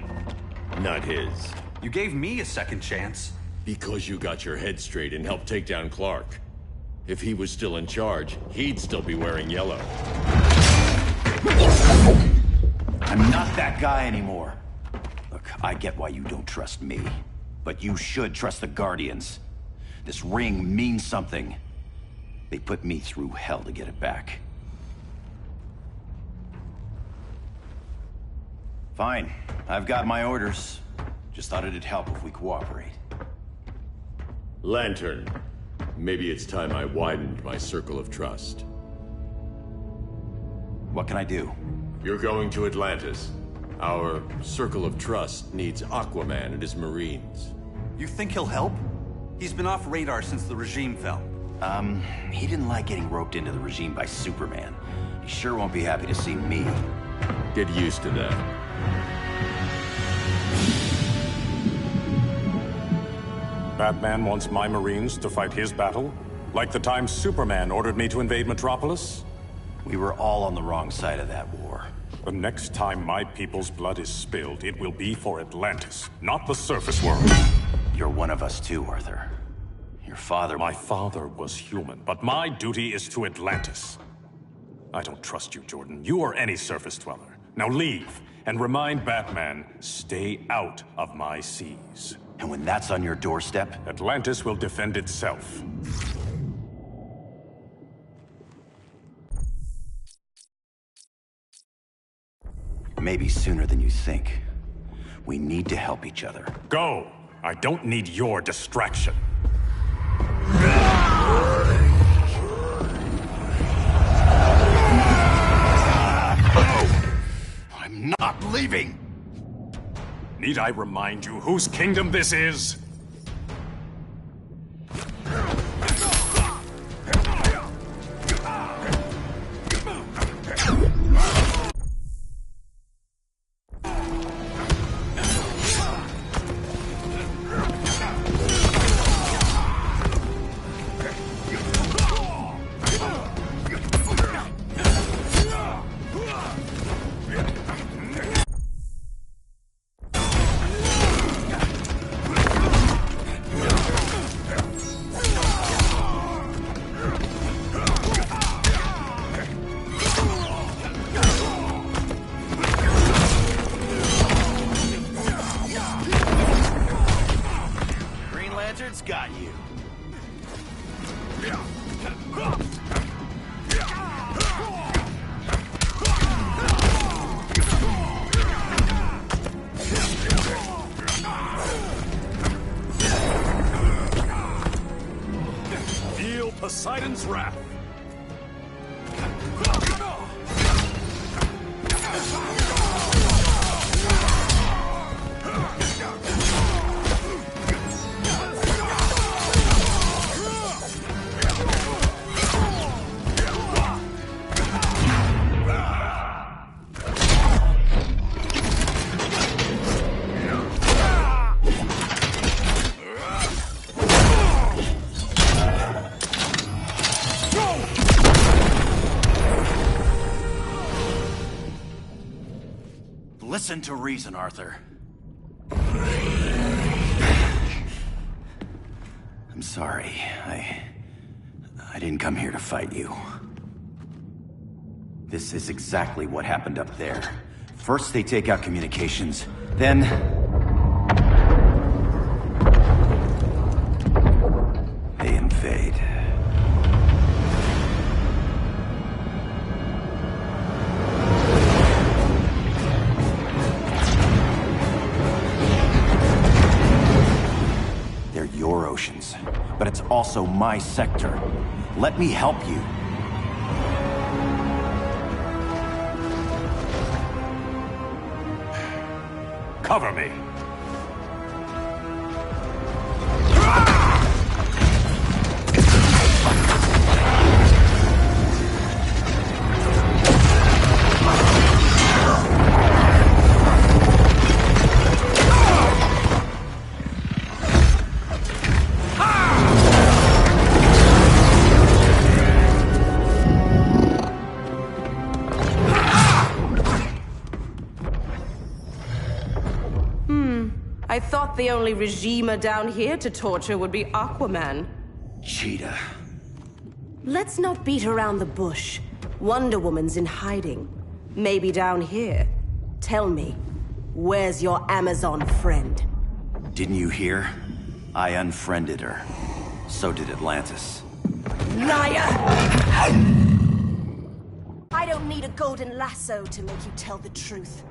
Not his. You gave me a second chance. Because you got your head straight and helped take down Clark. If he was still in charge, he'd still be wearing yellow. I'm not that guy anymore. Look, I get why you don't trust me. But you should trust the Guardians. This ring means something. They put me through hell to get it back. Fine. I've got my orders. Just thought it'd help if we cooperate. Lantern. Maybe it's time I widened my circle of trust. What can I do? You're going to Atlantis. Our circle of trust needs Aquaman and his Marines. You think he'll help? He's been off radar since the regime fell. He didn't like getting roped into the regime by Superman. He sure won't be happy to see me. Get used to that. Batman wants my Marines to fight his battle? Like the time Superman ordered me to invade Metropolis? We were all on the wrong side of that war. The next time my people's blood is spilled, it will be for Atlantis, not the surface world. You're one of us too, Arthur. Your father... My father was human, but my duty is to Atlantis. I don't trust you, Jordan. You or any surface dweller. Now leave, and remind Batman, stay out of my seas. And when that's on your doorstep? Atlantis will defend itself. Maybe sooner than you think. We need to help each other. Go! I don't need your distraction. I'm not leaving! Need I remind you whose kingdom this is? Got you. Feel Poseidon's wrath. Listen to reason, Arthur. I'm sorry. I didn't come here to fight you. This is exactly what happened up there. First they take out communications, then... they invade. They're your oceans, but it's also my sector. Let me help you. Cover me. I thought the only regimer down here to torture would be Aquaman. Cheetah. Let's not beat around the bush. Wonder Woman's in hiding. Maybe down here. Tell me, where's your Amazon friend? Didn't you hear? I unfriended her. So did Atlantis. Liar! I don't need a golden lasso to make you tell the truth.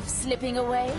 Slipping away?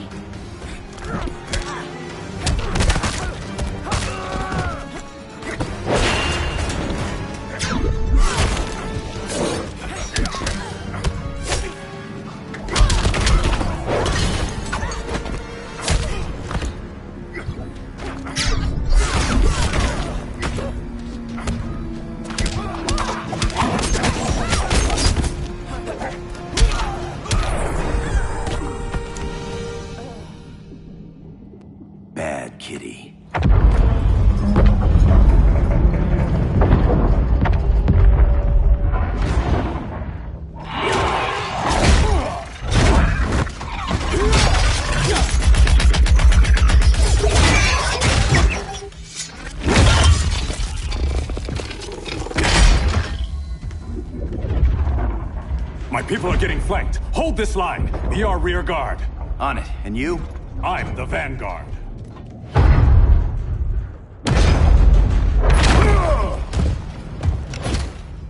My people are getting flanked. Hold this line. Be our rear guard. On it. And you? I'm the vanguard.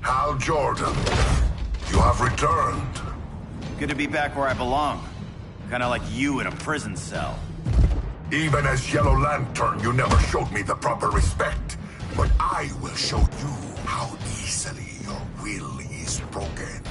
Hal Jordan, you have returned. Good to be back where I belong. Kinda like you in a prison cell. Even as Yellow Lantern, you never showed me the proper respect. But I will show you how easily your will is broken.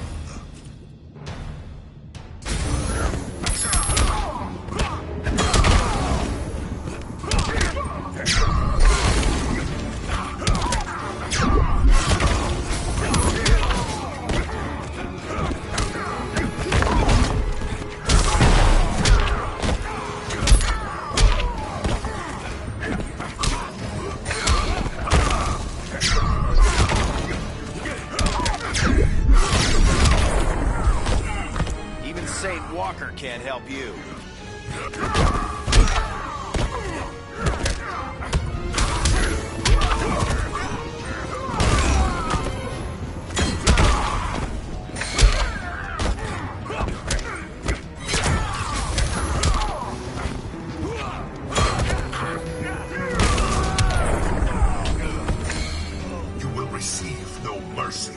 Can't help you. You will receive no mercy.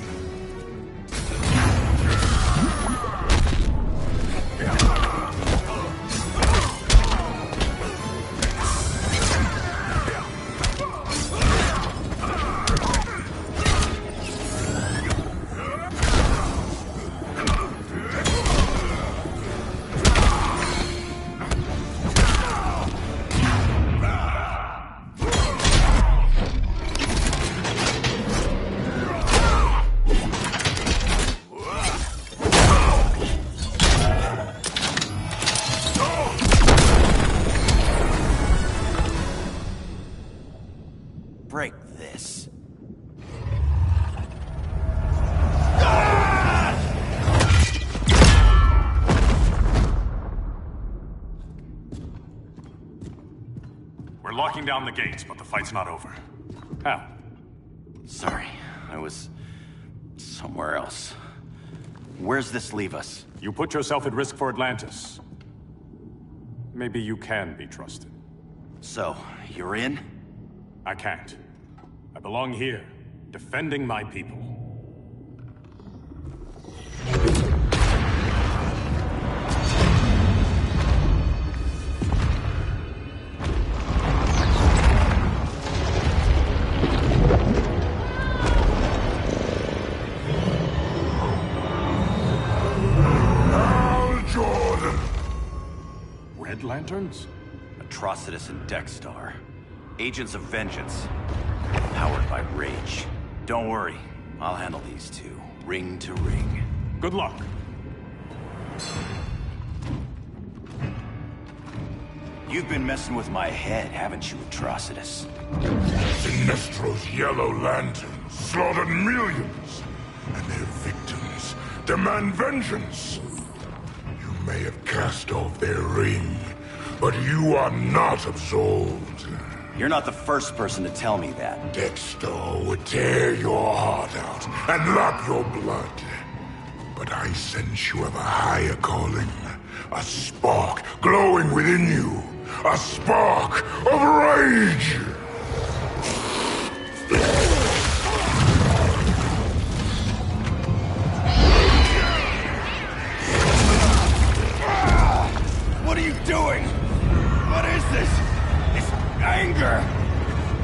locking down the gates, but the fight's not over. Hal. Sorry, I was somewhere else. Where's this leave us? You put yourself at risk for Atlantis. Maybe you can be trusted. So, you're in? I can't. I belong here, defending my people. Red Lanterns? Atrocitus and Dexstar. Agents of Vengeance. Powered by rage. Don't worry, I'll handle these two, ring to ring. Good luck. You've been messing with my head, haven't you, Atrocitus? Sinestro's Yellow Lanterns slaughtered millions, and their victims demand vengeance. You may have cast off their ring, but you are not absolved. You're not the first person to tell me that. Dexter would tear your heart out and lap your blood. But I sense you have a higher calling. A spark glowing within you. A spark of rage! What are you doing? What is this? It's anger!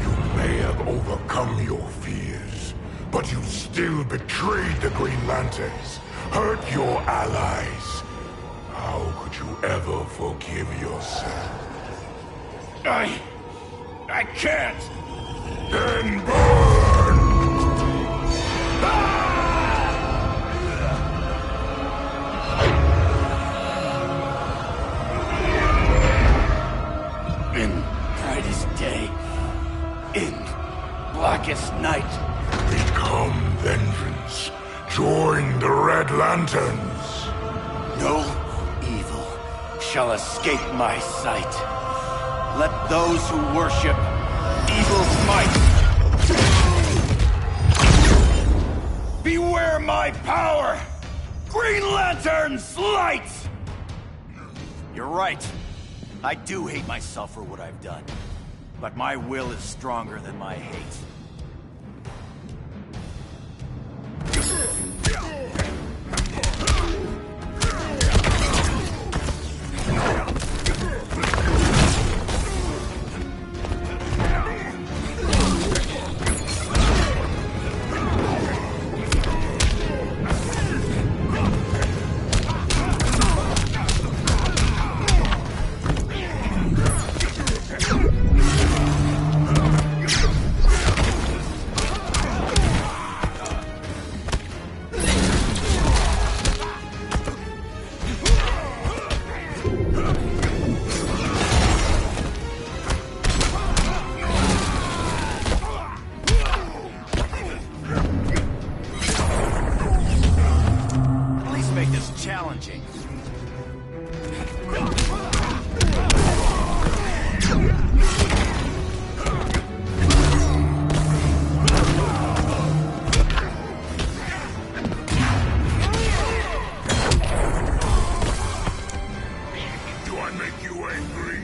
You may have overcome your fears, but you still betrayed the Green Lanterns, hurt your allies. How could you ever forgive yourself? I can't! Then burn! In brightest day, in blackest night. Become vengeance. Join the Red Lanterns. No evil shall escape my sight. Let those who worship evil's might beware my power! Green Lantern's light! You're right. I do hate myself for what I've done. But my will is stronger than my hate. Challenging. Do I make you angry?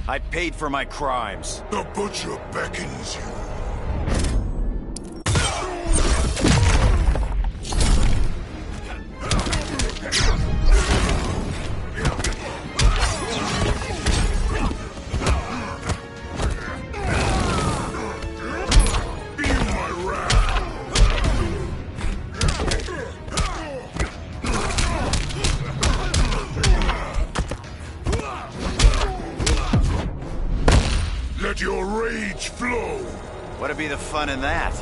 I paid for my crimes. The Butcher beckons you. Let your rage flow! What'd be the fun in that?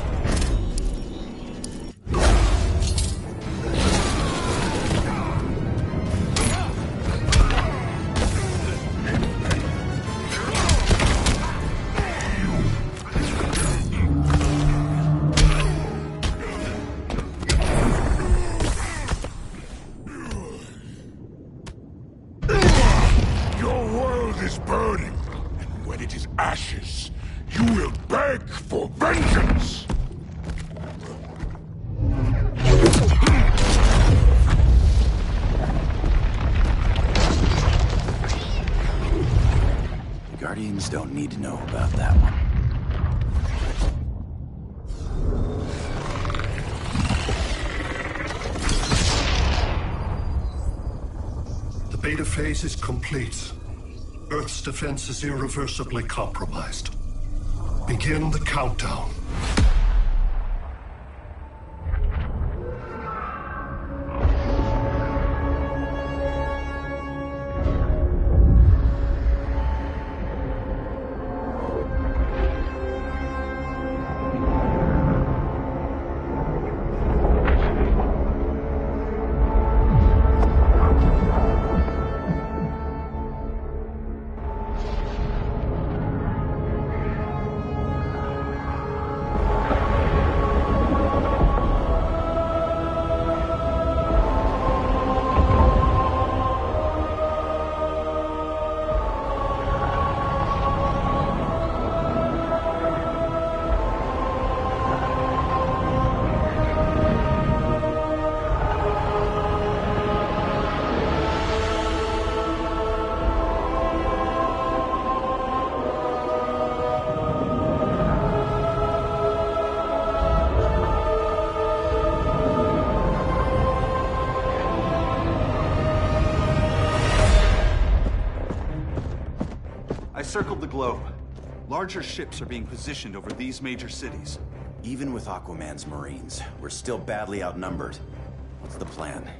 Don't need to know about that one. The beta phase is complete. Earth's defense is irreversibly compromised. Begin the countdown. Circled the globe. Larger ships are being positioned over these major cities. Even with Aquaman's Marines, we're still badly outnumbered. What's the plan?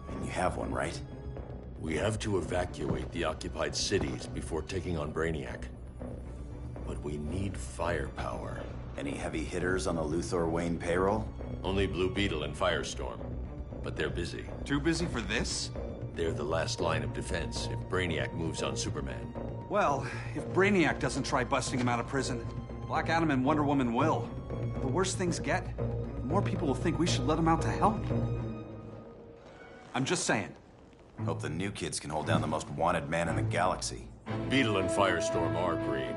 And you have one, right? We have to evacuate the occupied cities before taking on Brainiac. But we need firepower. Any heavy hitters on the Luthor Wayne payroll? Only Blue Beetle and Firestorm. But they're busy. Too busy for this? They're the last line of defense if Brainiac moves on Superman. Well, if Brainiac doesn't try busting him out of prison, Black Adam and Wonder Woman will. The worse things get, the more people will think we should let him out to help. I'm just saying. Hope the new kids can hold down the most wanted man in the galaxy. Beetle and Firestorm are green,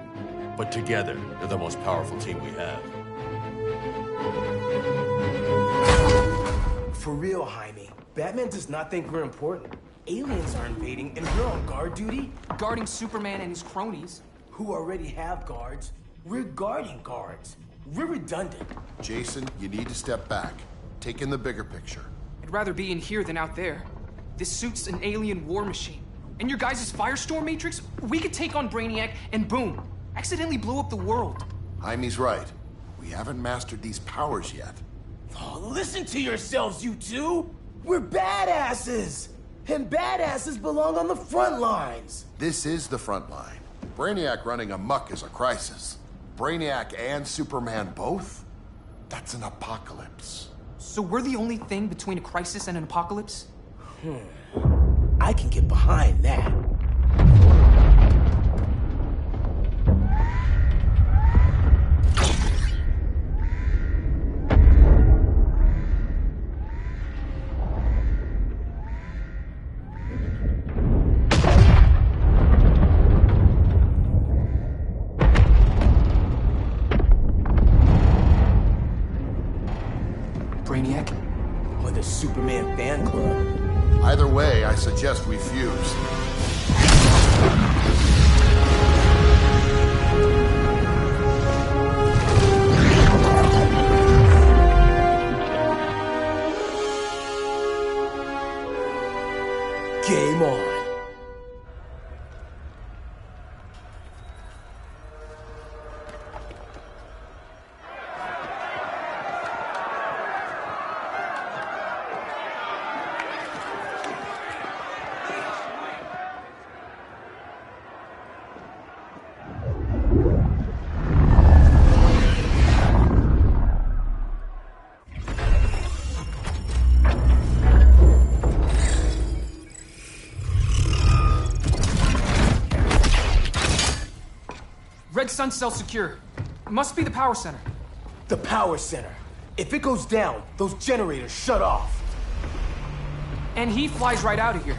but together, they're the most powerful team we have. For real, Jaime, Batman does not think we're important. Aliens are invading, and we're on guard duty? Guarding Superman and his cronies. Who already have guards. We're guarding guards. We're redundant. Jason, you need to step back. Take in the bigger picture. I'd rather be in here than out there. This suit's an alien war machine. And your guys' Firestorm Matrix, we could take on Brainiac and boom, accidentally blow up the world. Jaime's right. We haven't mastered these powers yet. Oh, listen to yourselves, you two! We're badasses! And badasses belong on the front lines! This is the front line. Brainiac running amok is a crisis. Brainiac and Superman both? That's an apocalypse. So we're the only thing between a crisis and an apocalypse? I can get behind that. Brainiac? Or the Superman fan club? Either way, I suggest we fuse. Game on. Red Sun cell secure. It must be the power center. The power center. If it goes down, those generators shut off. And he flies right out of here.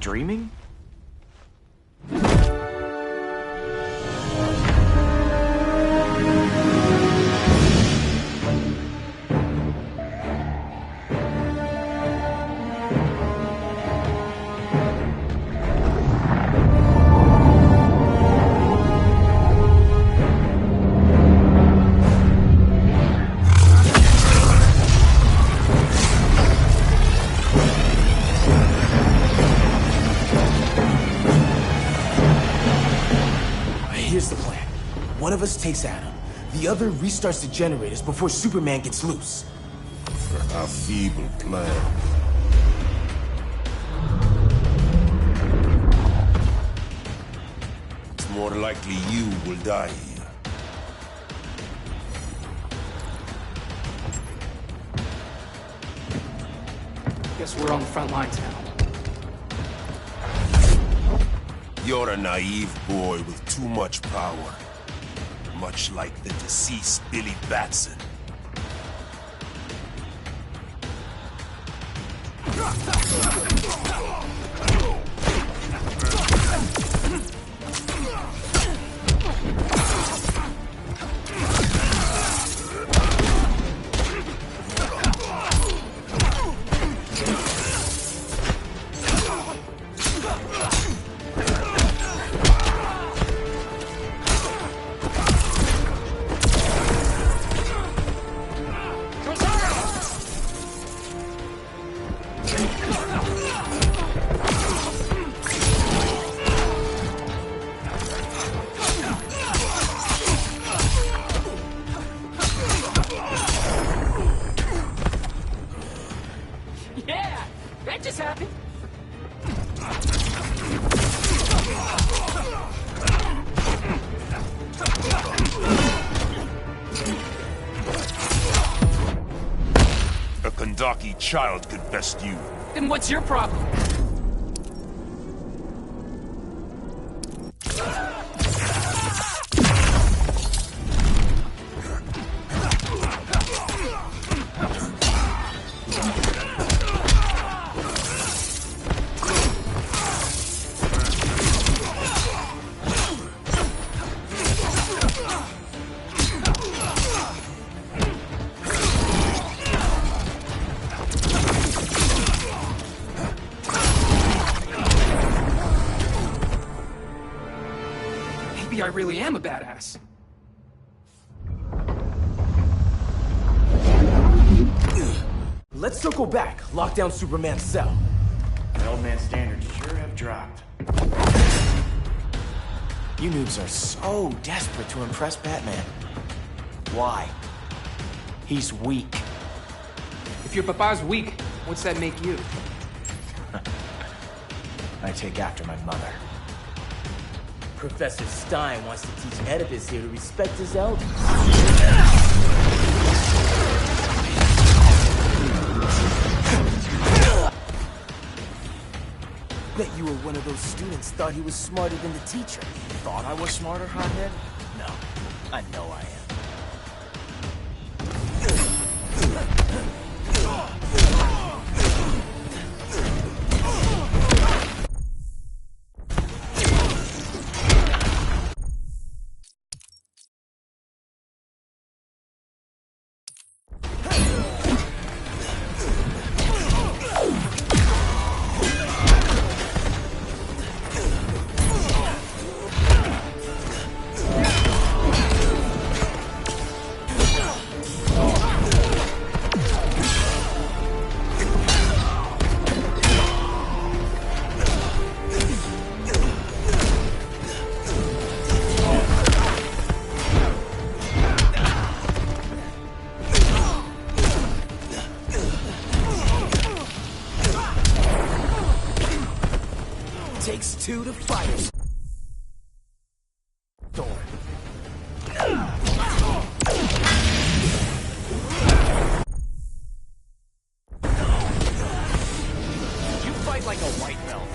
dreaming? Here's the plan. One of us takes Adam. The other restarts the generators before Superman gets loose. A feeble plan. It's more likely you will die here. Guess we're on the front lines now. You're a naive boy with too much power. Much like the deceased Billy Batson. Yeah, that just happened. A Kandaki child could best you. Then what's your problem? Maybe I really am a badass. Let's circle back, lock down Superman's cell. The old man's standards sure have dropped. You noobs are so desperate to impress Batman. Why? He's weak. If your papa's weak, what's that make you? I take after my mother. Professor Stein wants to teach Oedipus here to respect his elders. Bet you were one of those students thought he was smarter than the teacher. Thought I was smarter, hothead? No, I know I am. Takes two to fight. Thorn. You fight like a white belt.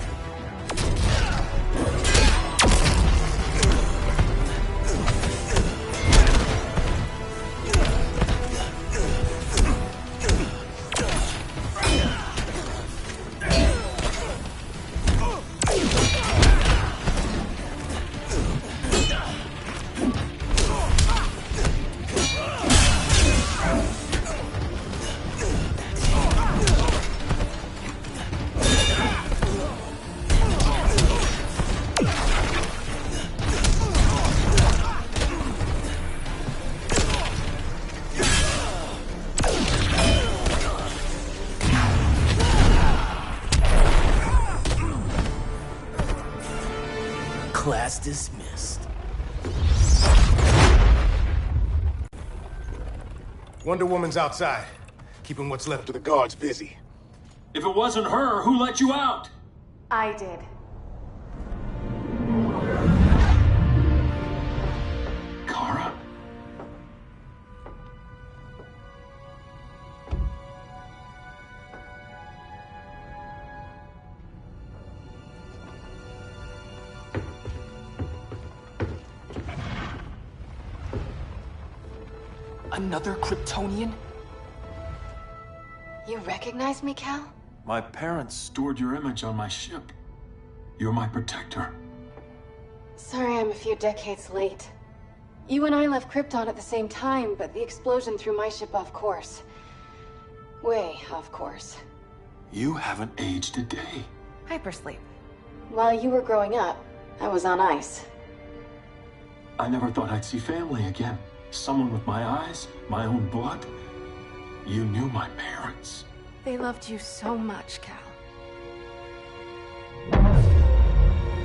Class dismissed. Wonder Woman's outside, keeping what's left of the guards busy. If it wasn't her, who let you out? I did. Kara? Another Kryptonian? You recognize me, Cal? My parents stored your image on my ship. You're my protector. Sorry I'm a few decades late. You and I left Krypton at the same time, but the explosion threw my ship off course. Way off course. You haven't aged a day. Hypersleep. While you were growing up, I was on ice. I never thought I'd see family again. Someone with my eyes, my own blood. You knew my parents. They loved you so much, Cal.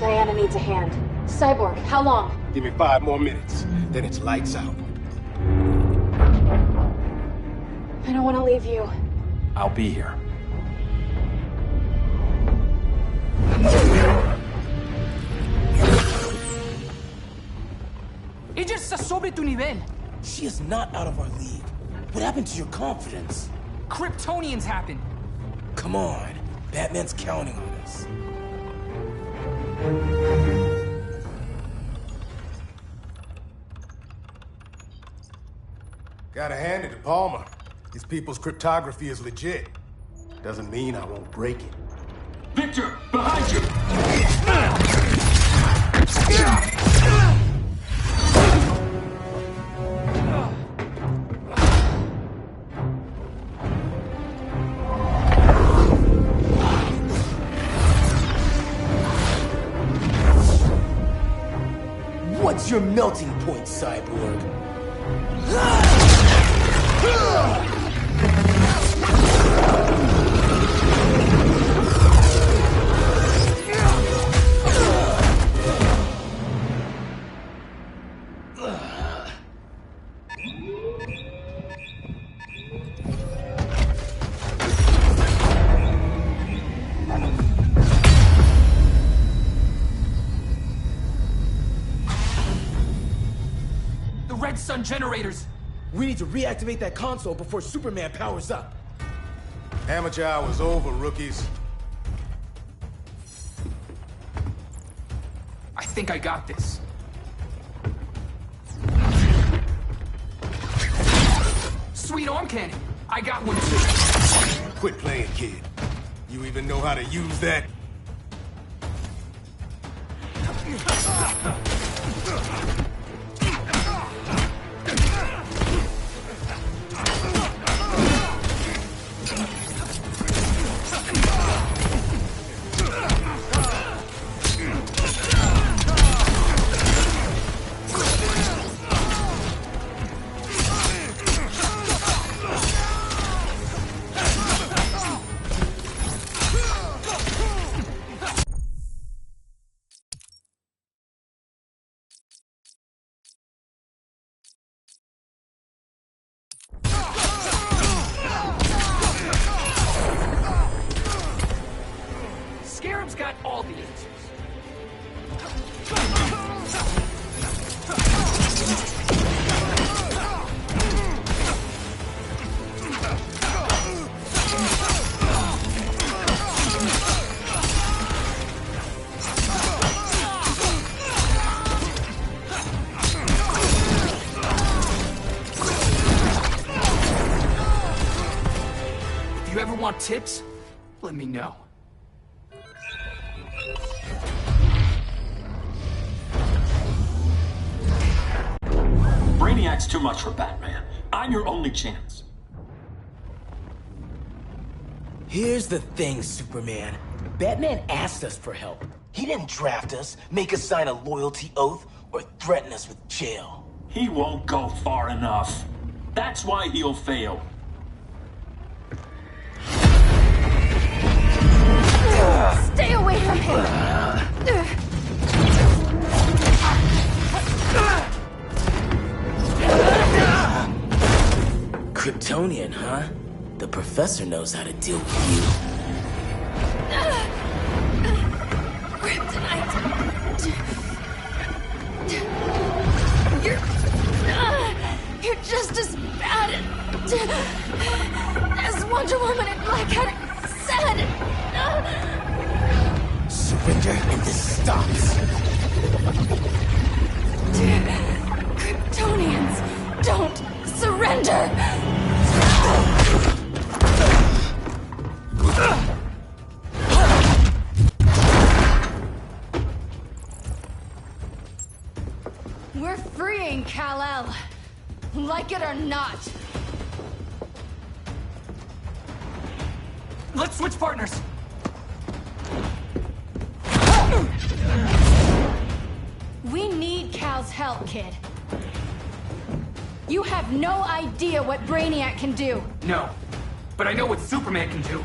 Diana needs a hand. Cyborg, how long? Give me 5 more minutes, then it's lights out. I don't want to leave you. I'll be here. Ella está sobre tu nivel. She is not out of our league. What happened to your confidence? Kryptonians happen. Come on. Batman's counting on us. Gotta hand it to Palmer. His people's cryptography is legit. Doesn't mean I won't break it. Victor, behind you! What's your melting point, Cyborg? Red Sun generators! We need to reactivate that console before Superman powers up. Amateur hour's over, rookies. I think I got this. Sweet arm cannon! I got one too! Quit playing, kid. You even know how to use that? Scarab's got all the answers. If you ever want tips, let me know. Brainiac's too much for Batman. I'm your only chance. Here's the thing, Superman. Batman asked us for help. He didn't draft us, make us sign a loyalty oath, or threaten us with jail. He won't go far enough. That's why he'll fail. Stay away from him! Kryptonian, huh? The professor knows how to deal with you. Kryptonite. You're just as bad as Wonder Woman and Black Adam said. Surrender and this stops. Kryptonians, don't surrender! We're freeing Kal-El. Like it or not. Let's switch partners. We need Cal's help, kid. You have no idea what Brainiac can do. No, but I know what Superman can do.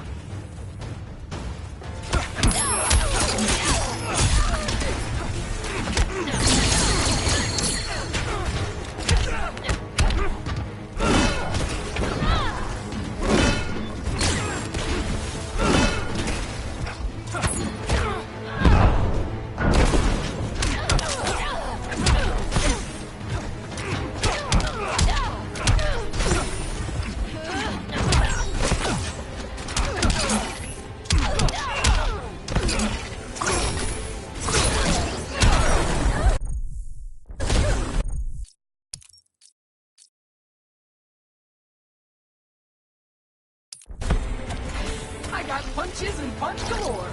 I got punches and punch galore.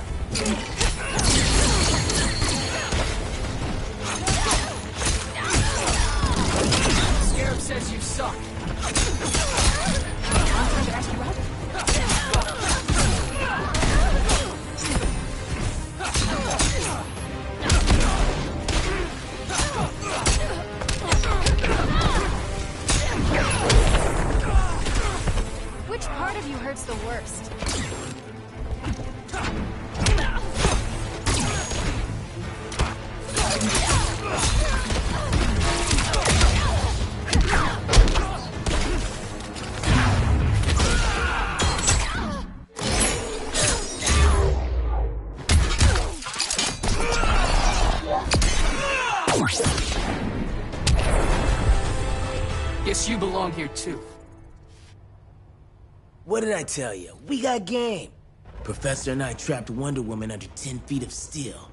Scarab says you suck. I'm trying to ask you out. Which part of you hurts the worst? Guess you belong here too. What did I tell you? We got game. Professor and I trapped Wonder Woman under 10 feet of steel.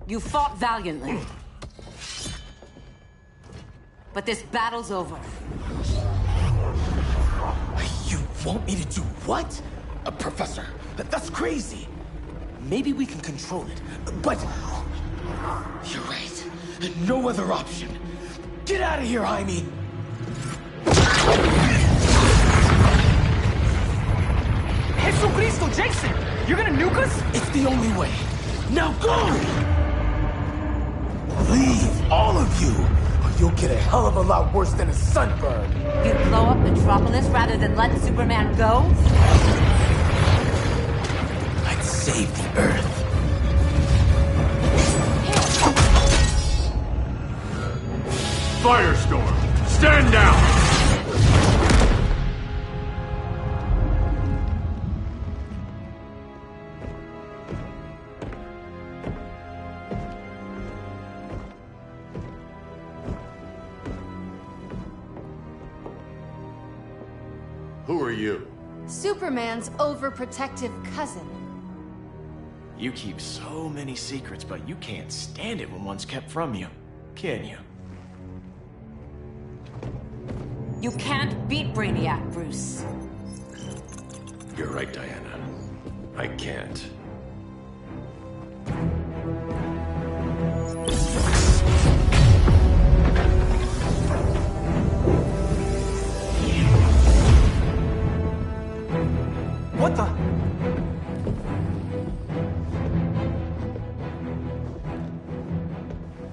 You fought valiantly. But this battle's over. You want me to do what? Professor, that's crazy. Maybe we can control it, but... You're right. No other option. Get out of here, Jaime! Jesucristo, Jason! You're gonna nuke us? It's the only way. Now go! Leave, all of you, or you'll get a hell of a lot worse than a sunburn. You'd blow up Metropolis rather than let Superman go? I'd save the Earth. Firestorm, stand down! Who are you? Superman's overprotective cousin. You keep so many secrets, but you can't stand it when one's kept from you, can you? You can't beat Brainiac, Bruce. You're right, Diana. I can't. What the?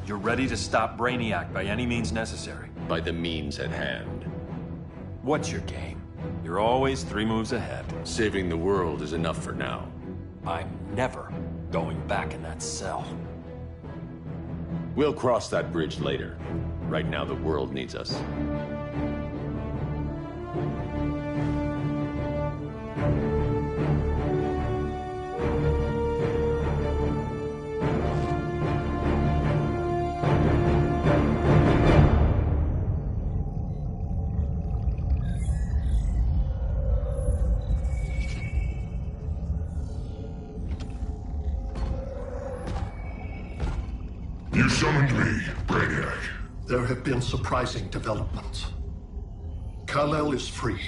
You're ready to stop Brainiac by any means necessary. By the means at hand. What's your game? You're always 3 moves ahead. Saving the world is enough for now. I'm never going back in that cell. We'll cross that bridge later. Right now, the world needs us. You summoned me, Brainiac. There have been surprising developments. Kal-El is free,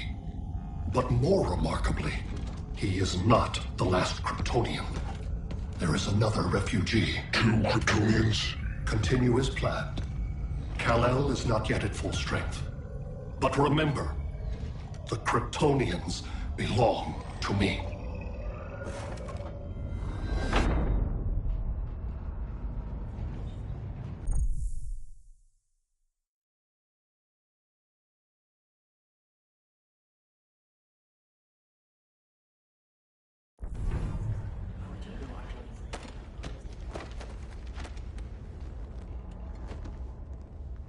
but more remarkably, he is not the last Kryptonian. There is another refugee. 2 Kryptonians? Continue as planned. Kal-El is not yet at full strength. But remember, the Kryptonians belong to me.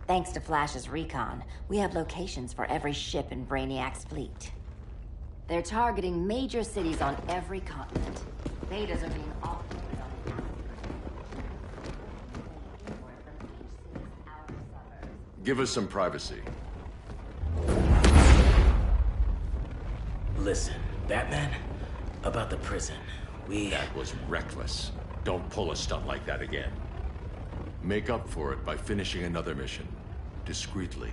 Thanks to Flash's recon, we have locations for every ship in Brainiac's fleet. They're targeting major cities on every continent. Betas are being offloaded on the Give us some privacy. Listen, Batman, about the prison, That was reckless. Don't pull a stunt like that again. Make up for it by finishing another mission. Discreetly.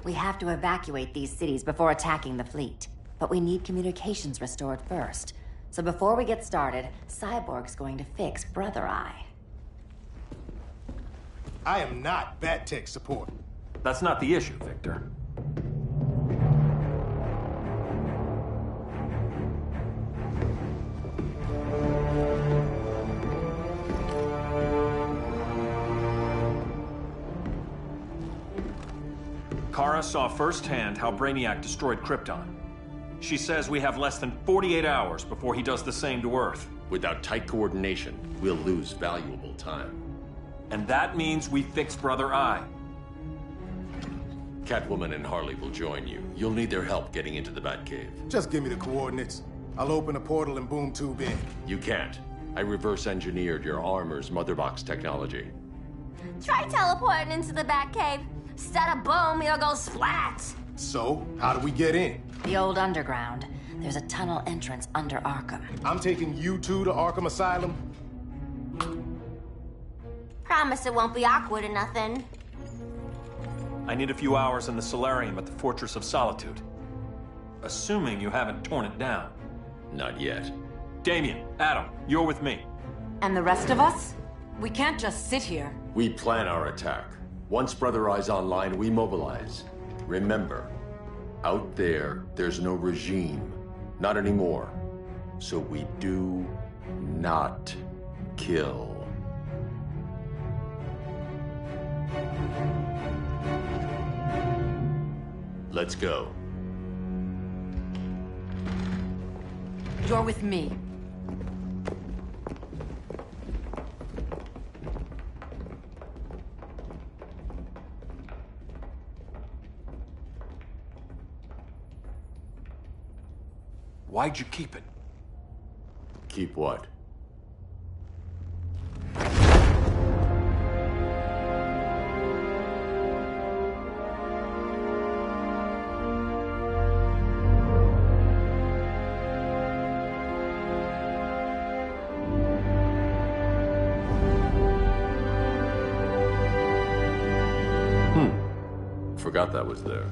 We have to evacuate these cities before attacking the fleet. But we need communications restored first. So before we get started, Cyborg's going to fix Brother Eye. I am not Bat-Tech support. That's not the issue, Victor. Kara saw firsthand how Brainiac destroyed Krypton. She says we have less than 48 hours before he does the same to Earth. Without tight coordination, we'll lose valuable time. And that means we fix Brother Eye. Catwoman and Harley will join you. You'll need their help getting into the Batcave. Just give me the coordinates. I'll open a portal and boom tube in. You can't. I reverse engineered your armor's motherbox technology. Try teleporting into the Batcave. Instead of boom, it'll go flat. So, how do we get in? The old underground. There's a tunnel entrance under Arkham. I'm taking you two to Arkham Asylum. Promise it won't be awkward or nothing. I need a few hours in the solarium at the Fortress of Solitude. Assuming you haven't torn it down. Not yet. Damien, Adam, you're with me. And the rest of us? We can't just sit here. We plan our attack. Once Brother Eye's online, we mobilize. Remember, out there's no regime. Not anymore. So we do not kill. Let's go. You're with me. Why'd you keep it? Keep what? Forgot that was there.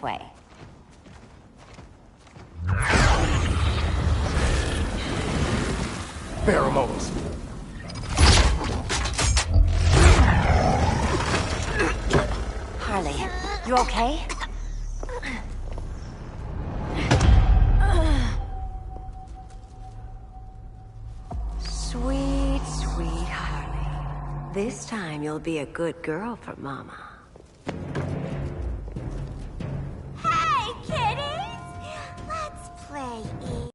this way. Pheromones. Harley, you okay? Sweet, sweet Harley. This time you'll be a good girl for Mama. Hey, kiddies! Let's play